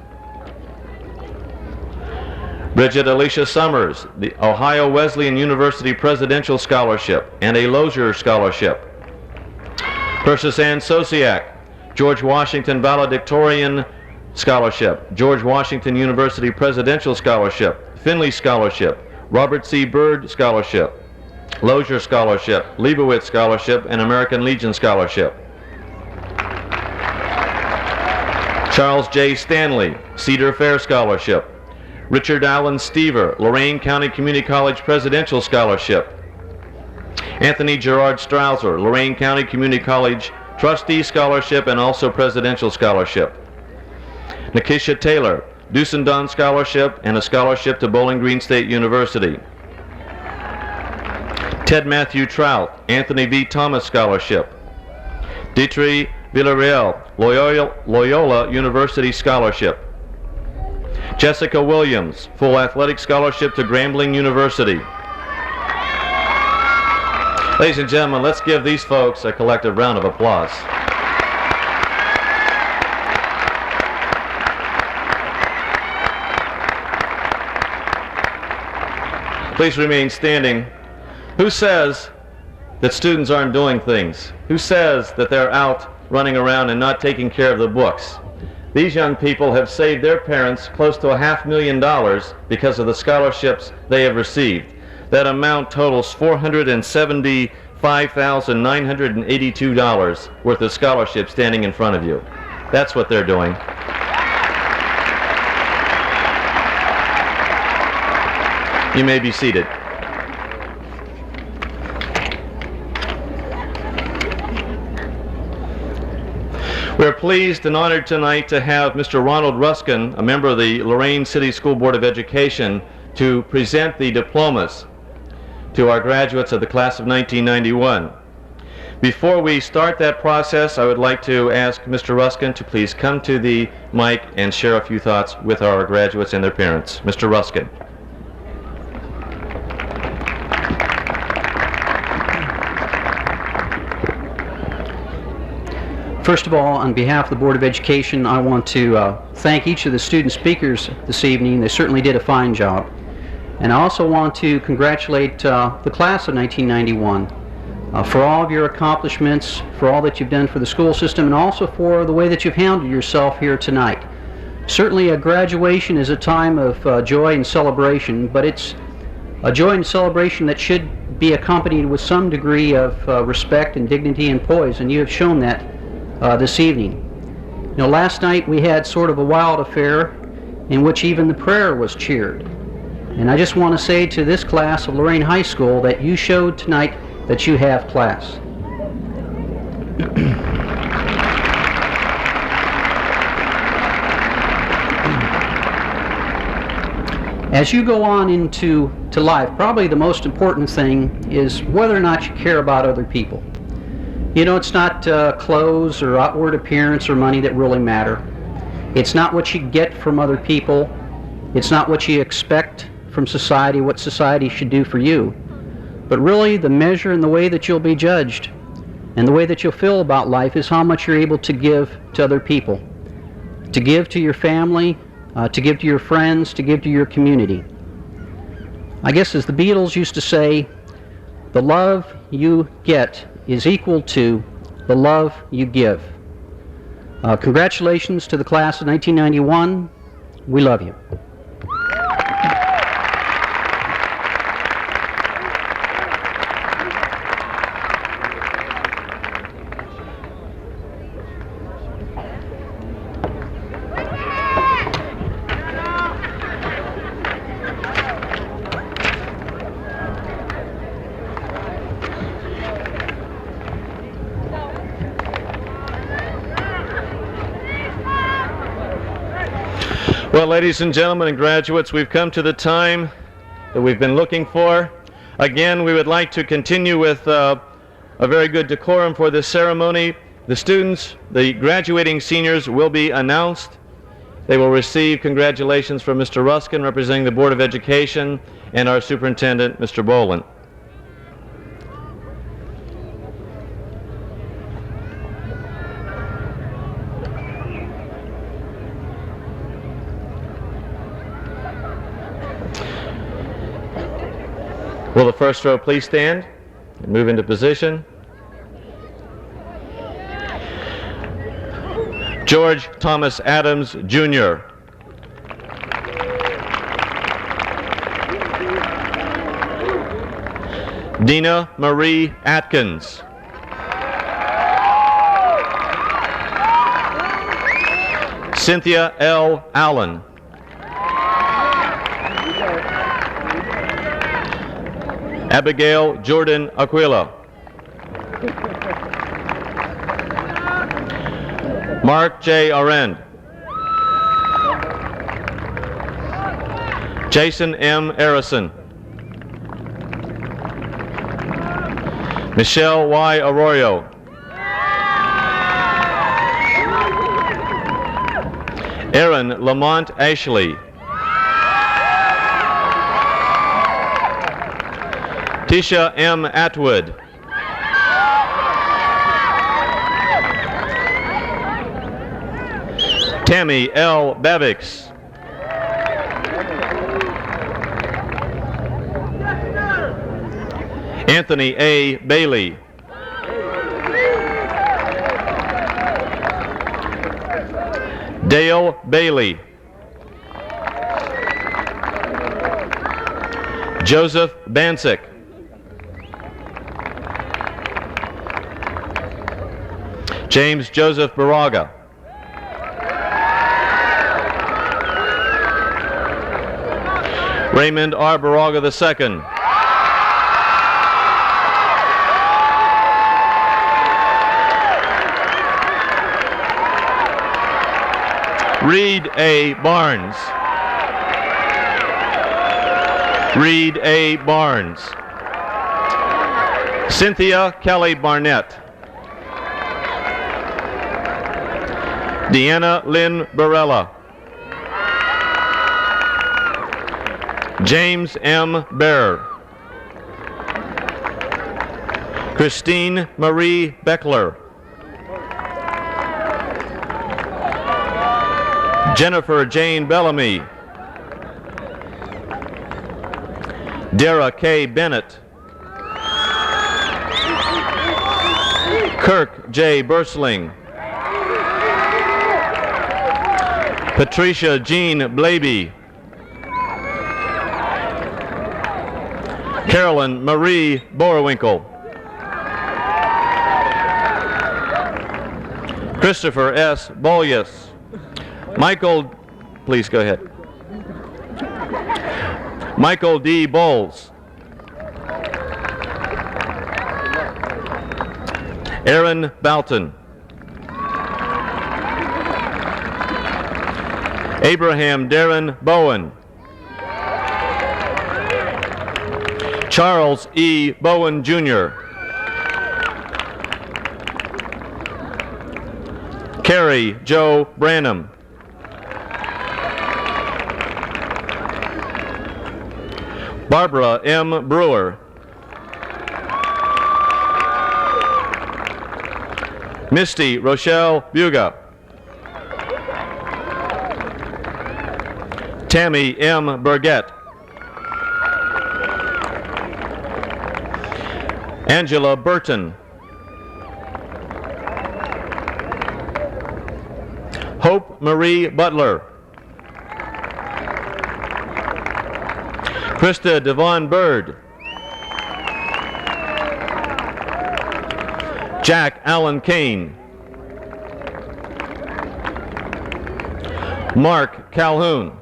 Bridget Alicia Summers, the Ohio Wesleyan University Presidential Scholarship and a Lozier Scholarship. Persis Ann Sosiak, George Washington Valedictorian Scholarship, George Washington University Presidential Scholarship, Finley Scholarship, Robert C. Byrd Scholarship, Lozier Scholarship, Leibowitz Scholarship, and American Legion Scholarship. Charles J. Stanley, Cedar Fair Scholarship. Richard Allen Stever, Lorain County Community College Presidential Scholarship. Anthony Gerard Strouser, Lorain County Community College Trustee Scholarship and also Presidential Scholarship. Nikisha Taylor, Dusendon Scholarship and a scholarship to Bowling Green State University. Ted Matthew Trout, Anthony V. Thomas Scholarship. Dietrich Villarreal, Loyola University Scholarship. Jessica Williams, full athletic scholarship to Grambling University. Ladies and gentlemen, let's give these folks a collective round of applause. Please remain standing. Who says that students aren't doing things? Who says that they're out running around and not taking care of the books? These young people have saved their parents close to $500,000 because of the scholarships they have received. That amount totals $475,982 worth of scholarships standing in front of you. That's what they're doing. You may be seated. We're pleased and honored tonight to have Mr. Ronald Ruskin, a member of the Lorain City School Board of Education, to present the diplomas to our graduates of the class of 1991. Before we start that process, I would like to ask Mr. Ruskin to please come to the mic and share a few thoughts with our graduates and their parents. Mr. Ruskin. First of all, on behalf of the Board of Education, I want to thank each of the student speakers this evening. They certainly did a fine job. And I also want to congratulate the class of 1991 for all of your accomplishments, for all that you've done for the school system, and also for the way that you've handled yourself here tonight. Certainly a graduation is a time of joy and celebration, but it's a joy and celebration that should be accompanied with some degree of respect and dignity and poise, and you have shown that this evening. You know, last night we had sort of a wild affair in which even the prayer was cheered. And I just want to say to this class of Lorain High School that you showed tonight that you have class. As you go on into life, probably the most important thing is whether or not you care about other people. You know, it's not clothes or outward appearance or money that really matter. It's not what you get from other people. It's not what you expect from society, what society should do for you. But really, the measure and the way that you'll be judged and the way that you'll feel about life is how much you're able to give to other people. To give to your family, to give to your friends, to give to your community. I guess as the Beatles used to say, the love you get is equal to the love you give. Congratulations to the class of 1991. We love you. Well, ladies and gentlemen and graduates, we've come to the time that we've been looking for. Again, we would like to continue with a very good decorum for this ceremony. The students, the graduating seniors, will be announced. They will receive congratulations from Mr. Ruskin, representing the Board of Education, and our Superintendent, Mr. Boland. Will the first row please stand and move into position? George Thomas Adams, Jr. Dina Marie Atkins. Cynthia L. Allen. Abigail Jordan Aquila. Mark J. Arend. Jason M. Arison. Michelle Y. Arroyo. Aaron Lamont Ashley. Tisha M. Atwood. Tammy L. Bavix. Anthony A. Bailey. Dale Bailey. Joseph Bansick. James Joseph Baraga. Raymond R. Baraga II. Reed A. Barnes. Reed A. Barnes. Cynthia Kelly Barnett. Deanna Lynn Barella. James M. Bear. Christine Marie Beckler. Jennifer Jane Bellamy. Dara K. Bennett. Kirk J. Bursling. Patricia Jean Blaby. Carolyn Marie Borowinkle. Christopher S. Bolyas. Michael, please go ahead. Michael D. Bowles. Aaron Balton. Abraham Darren Bowen. Charles E. Bowen, Jr. Carrie Joe Branham. Barbara M. Brewer. Misty Rochelle Buga. Tammy M. Burgett. Angela Burton. Hope Marie Butler. Krista Devon Bird. Jack Allen Kane. Mark Calhoun.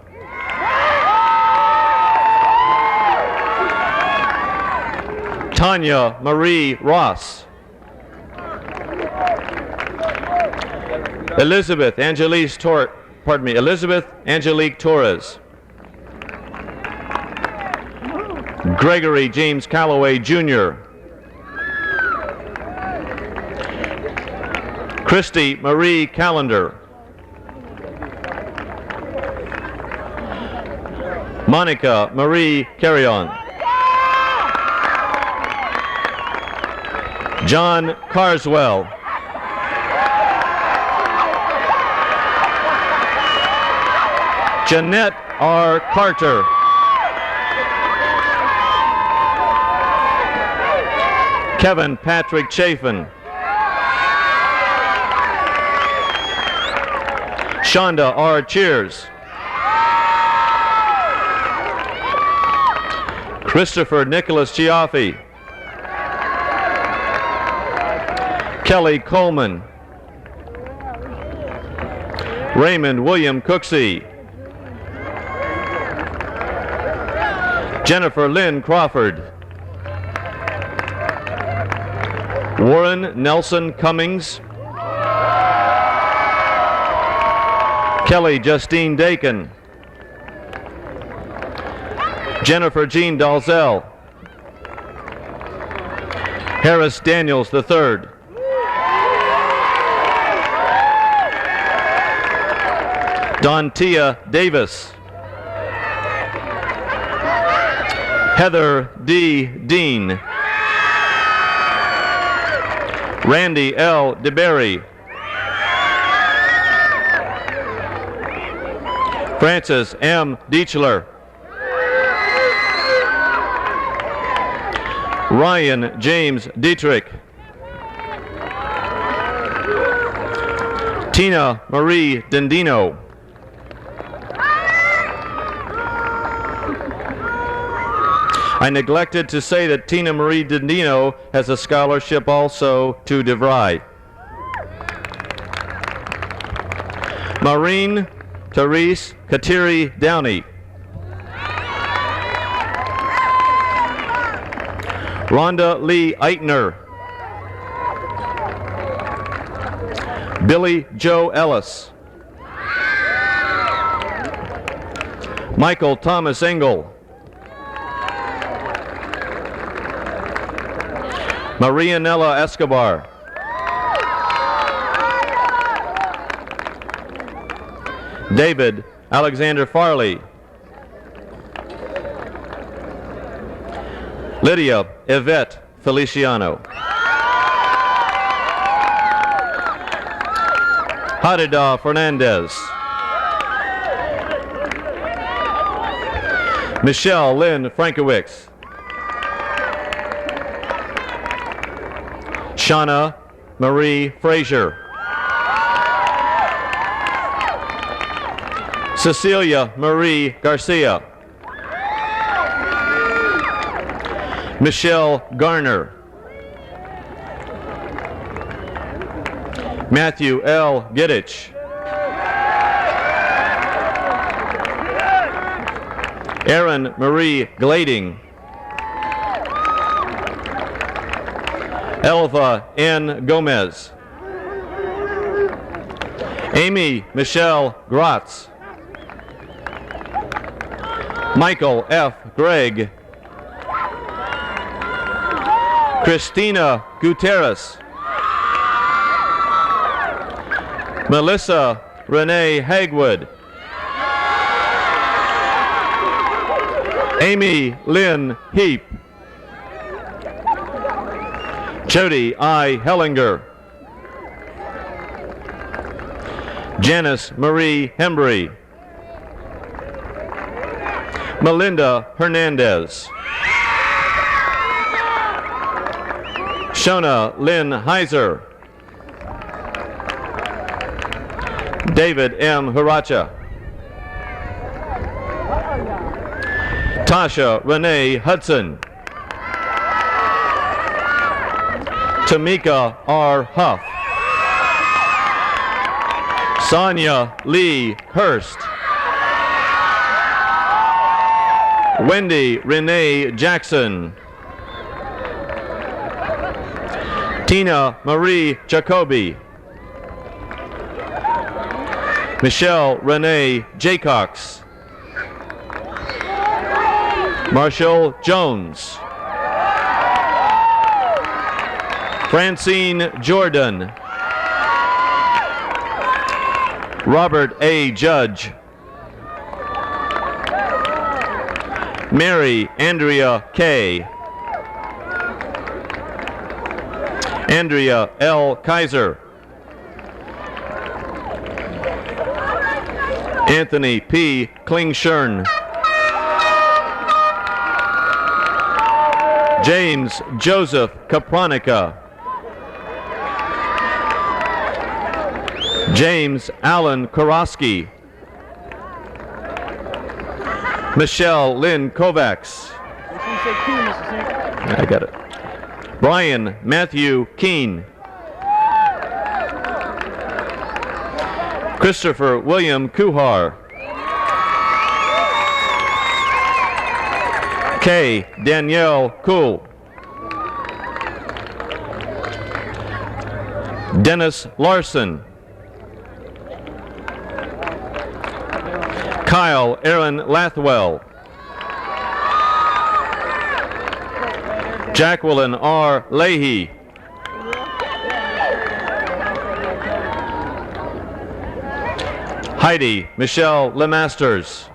Tanya Marie Ross. Elizabeth Angelique Torres. Gregory James Calloway Jr. Christy Marie Callender. Monica Marie Carrion. John Carswell. Jeanette R. Carter. Kevin Patrick Chafin. Shonda R. Cheers. Christopher Nicholas Chiaffi. Kelly Coleman. Raymond William Cooksey. Jennifer Lynn Crawford. Warren Nelson Cummings. Kelly Justine Dakin. Jennifer Jean Dalzell. Harris Daniels III. Dontia Davis. Heather D. Dean. Randy L. DeBerry. Francis M. Diechler. Ryan James Dietrich. Tina Marie Dendino. I neglected to say that Tina Marie Dendino has a scholarship also to DeVry. Maureen Therese Kateri Downey. Rhonda Lee Eitner. Billy Joe Ellis. Michael Thomas Engel. Marianella Escobar. David Alexander Farley. Lydia Yvette Feliciano. Hadida Fernandez. Michelle Lynn Frankowicz. Shauna Marie Frazier. Cecilia Marie Garcia. Michelle Garner. Matthew L. Giddich. Erin Marie Glading. Elva N. Gomez. Amy Michelle Grotz. Michael F. Gregg. Christina Gutierrez. Melissa Renee Hagwood. Amy Lynn Heap. Jody I. Hellinger. Janice Marie Hembry. Melinda Hernandez. Shona Lynn Heiser. David M. Haracha. Tasha Renee Hudson. Tamika R. Huff. Sonia Lee Hurst. Wendy Renee Jackson. Tina Marie Jacoby. Michelle Renee Jaycox. Marshall Jones. Francine Jordan. Robert A. Judge. Mary Andrea K. Andrea L. Kaiser. Anthony P. Klingshern. James Joseph Kapranica. James Allen Koroski. Michelle Lynn Kovacs. I got it. Brian Matthew Keene. Christopher William Kuhar. K. Danielle Kuhl. Dennis Larson. Kyle Aaron Lathwell. Jacqueline R. Leahy. Heidi Michelle Lemasters.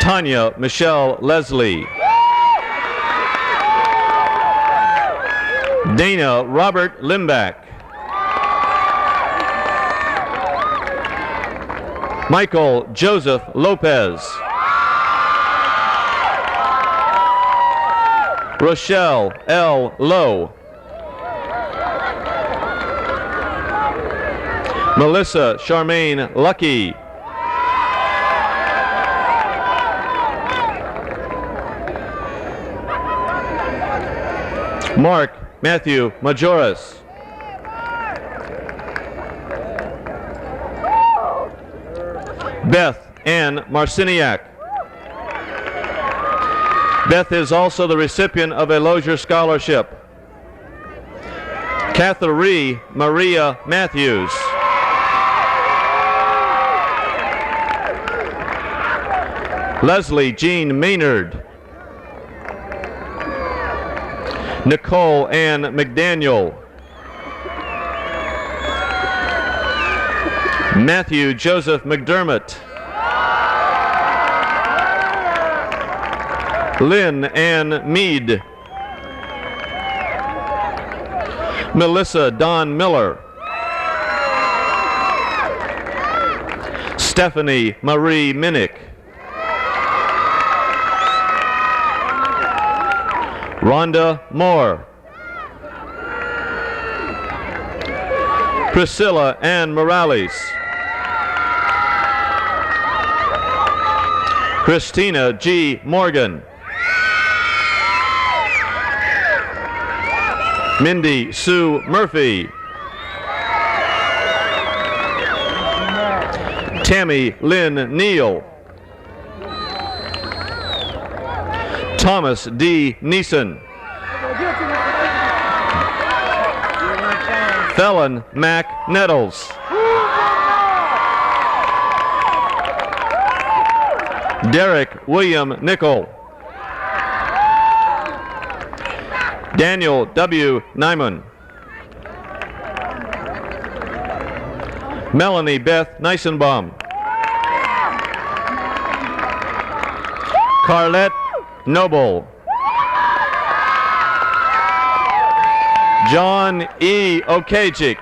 Tanya Michelle Leslie. Dana Robert Limbach. Michael Joseph Lopez. Rochelle L. Lowe. Melissa Charmaine Lucky. Mark Matthew Majoris. Beth Ann Marciniak. Beth is also the recipient of a Lozier Scholarship. Catherine Maria Matthews. Leslie Jean Maynard. Nicole Ann McDaniel. Matthew Joseph McDermott. Lynn Ann Mead. Melissa Dawn Miller. Stephanie Marie Minnick. Rhonda Moore. Priscilla Ann Morales. Christina G. Morgan. Mindy Sue Murphy. Tammy Lynn Neal. Thomas D. Neeson. Felon Mac Nettles. Derek William Nickel. Daniel W. Nyman. Melanie Beth Nisenbaum. Carlette Noble. John E. Okajik.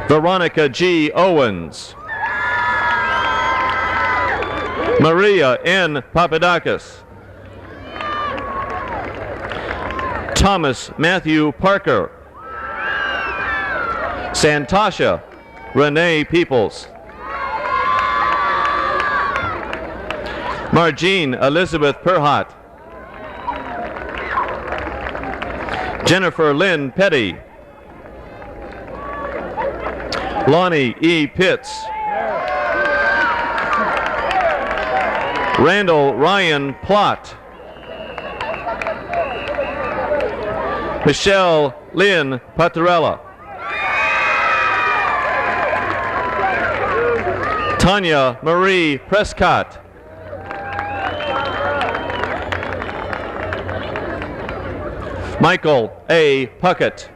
Veronica G. Owens. Maria N. Papadakis. Thomas Matthew Parker. Santasha Renee Peoples. Margene Elizabeth Perhot. Jennifer Lynn Petty. Lonnie E. Pitts. Randall Ryan Plott. Michelle Lynn Patarella. Tanya Marie Prescott. Michael A. Puckett.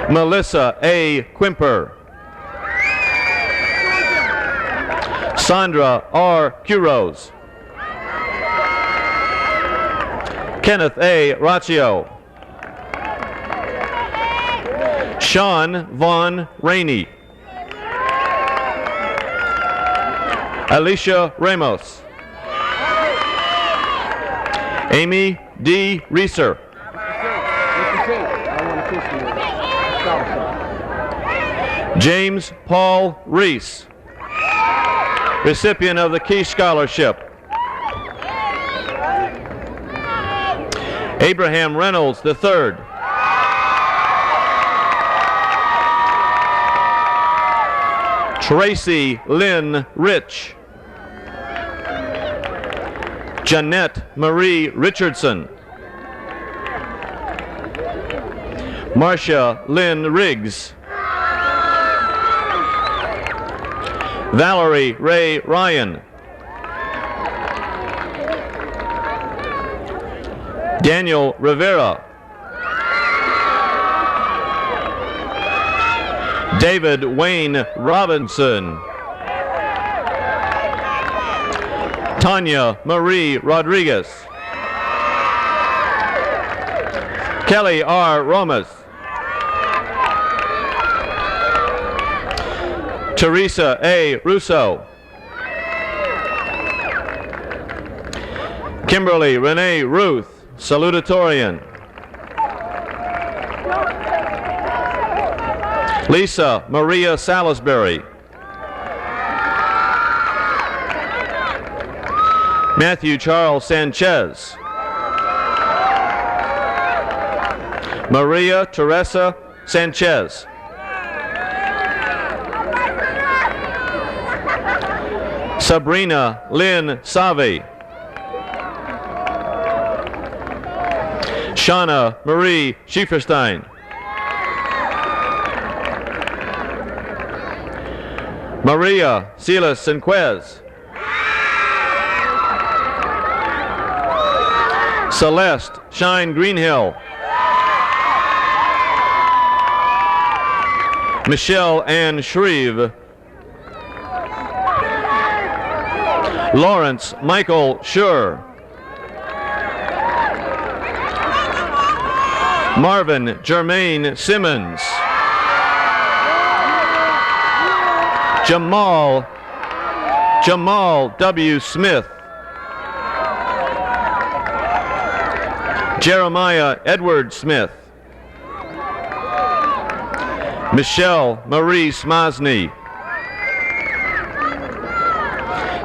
Melissa A. Quimper. Sandra R. Kuros. Kenneth A. Raccio. Sean Vaughn Rainey. Alicia Ramos. Amy D. Reeser. James Paul Reese, recipient of the Key Scholarship. Abraham Reynolds III. Tracy Lynn Rich. Jeanette Marie Richardson. Marcia Lynn Riggs. Valerie Ray Ryan. Daniel Rivera. David Wayne Robinson. Tanya Marie Rodriguez. Kelly R. Romas. Teresa A. Russo. Kimberly Renee Ruth, salutatorian. Lisa Maria Salisbury. Matthew Charles Sanchez. Maria Teresa Sanchez. Sabrina Lynn Savi. Shauna Marie Schieferstein. Maria Silas Sinquez. Celeste Shine Greenhill. Michelle Ann Shreve. Lawrence Michael Schur. Marvin Jermaine Simmons. Jamal W. Smith. Jeremiah Edward Smith. Michelle Marie Smosny.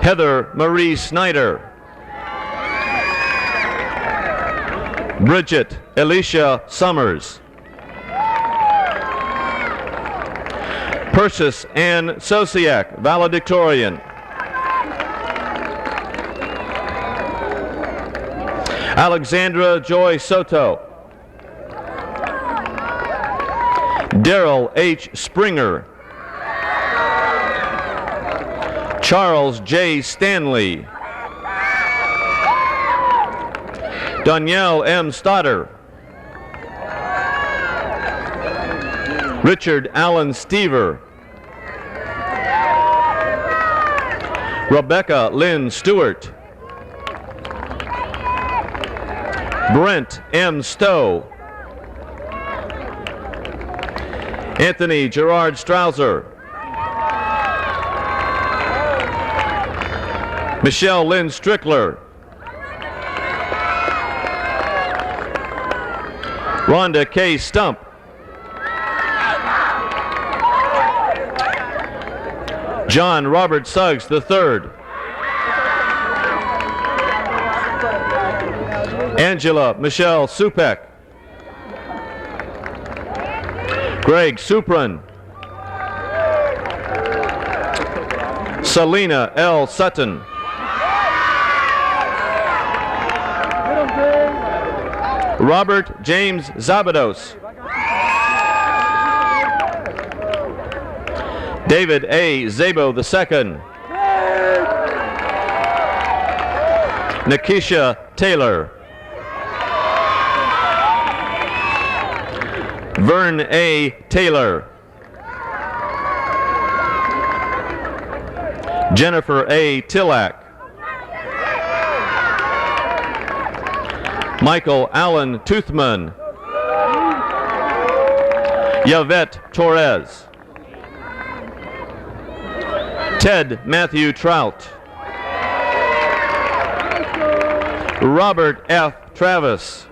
Heather Marie Snyder. Bridget Alicia Summers. Persis Ann Sosiak, valedictorian. Alexandra Joy Soto. Daryl H. Springer. Charles J. Stanley. Danielle M. Stoddard. Richard Allen Stever. Rebecca Lynn Stewart. Brent M. Stowe. Anthony Gerard Strouser. Michelle Lynn Strickler. Rhonda K. Stump. John Robert Suggs III. Angela Michelle Supek. Greg Supran. Selena L. Sutton. Robert James Zabados. David A. Zabo II. Nikisha Taylor. Vern A. Taylor. Jennifer A. Tillack. Michael Allen Toothman. Yvette Torres. Ted Matthew Trout. Robert F. Travis.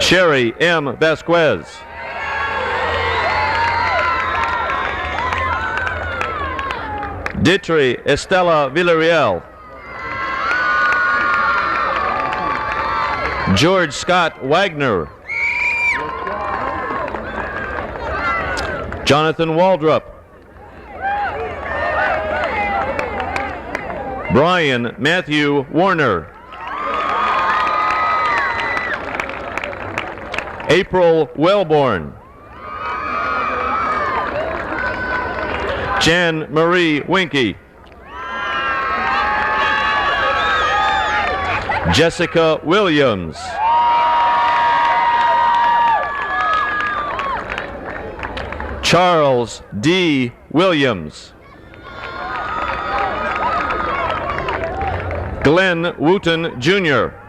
Sherry M. Vasquez. Ditri Estela Villarreal. George Scott Wagner. Jonathan Waldrop. Brian Matthew Warner. April Wellborn. Jan Marie Winky. Jessica Williams. Charles D. Williams. Glenn Wooten Jr.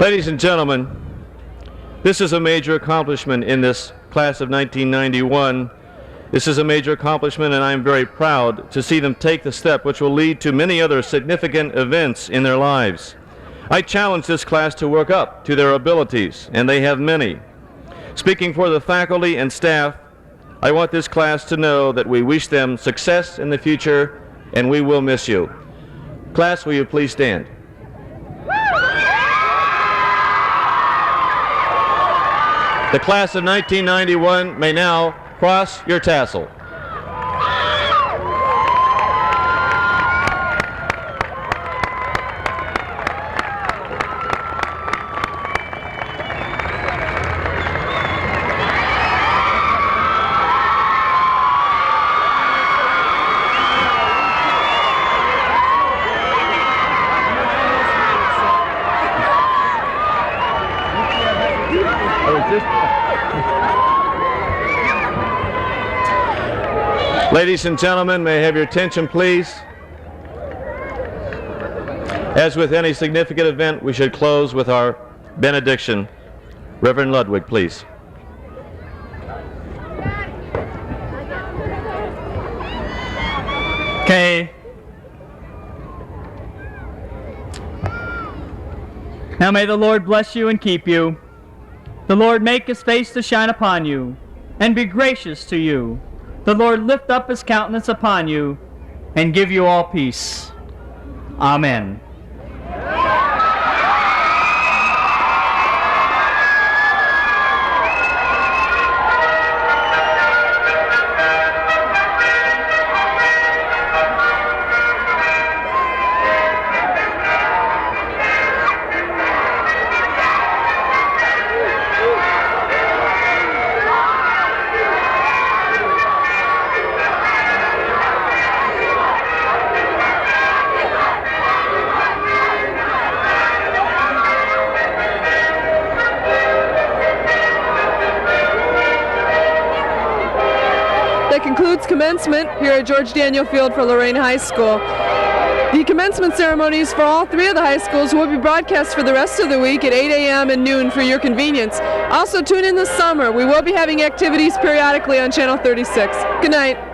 Ladies and gentlemen, this is a major accomplishment in this class of 1991. This is a major accomplishment, and I am very proud to see them take the step which will lead to many other significant events in their lives. I challenge this class to work up to their abilities, and they have many. Speaking for the faculty and staff, I want this class to know that we wish them success in the future, and we will miss you. Class, will you please stand? The class of 1991 may now cross your tassel. Ladies and gentlemen, may I have your attention, please? As with any significant event, we should close with our benediction. Reverend Ludwig, please. Okay. Now may the Lord bless you and keep you. The Lord make his face to shine upon you and be gracious to you. The Lord lift up his countenance upon you and give you all peace. Amen. that concludes commencement here at George Daniel Field for Lorain High School. The commencement ceremonies for all three of the high schools will be broadcast for the rest of the week at 8 a.m. and noon for your convenience. Also tune in this summer. We will be having activities periodically on Channel 36. Good night.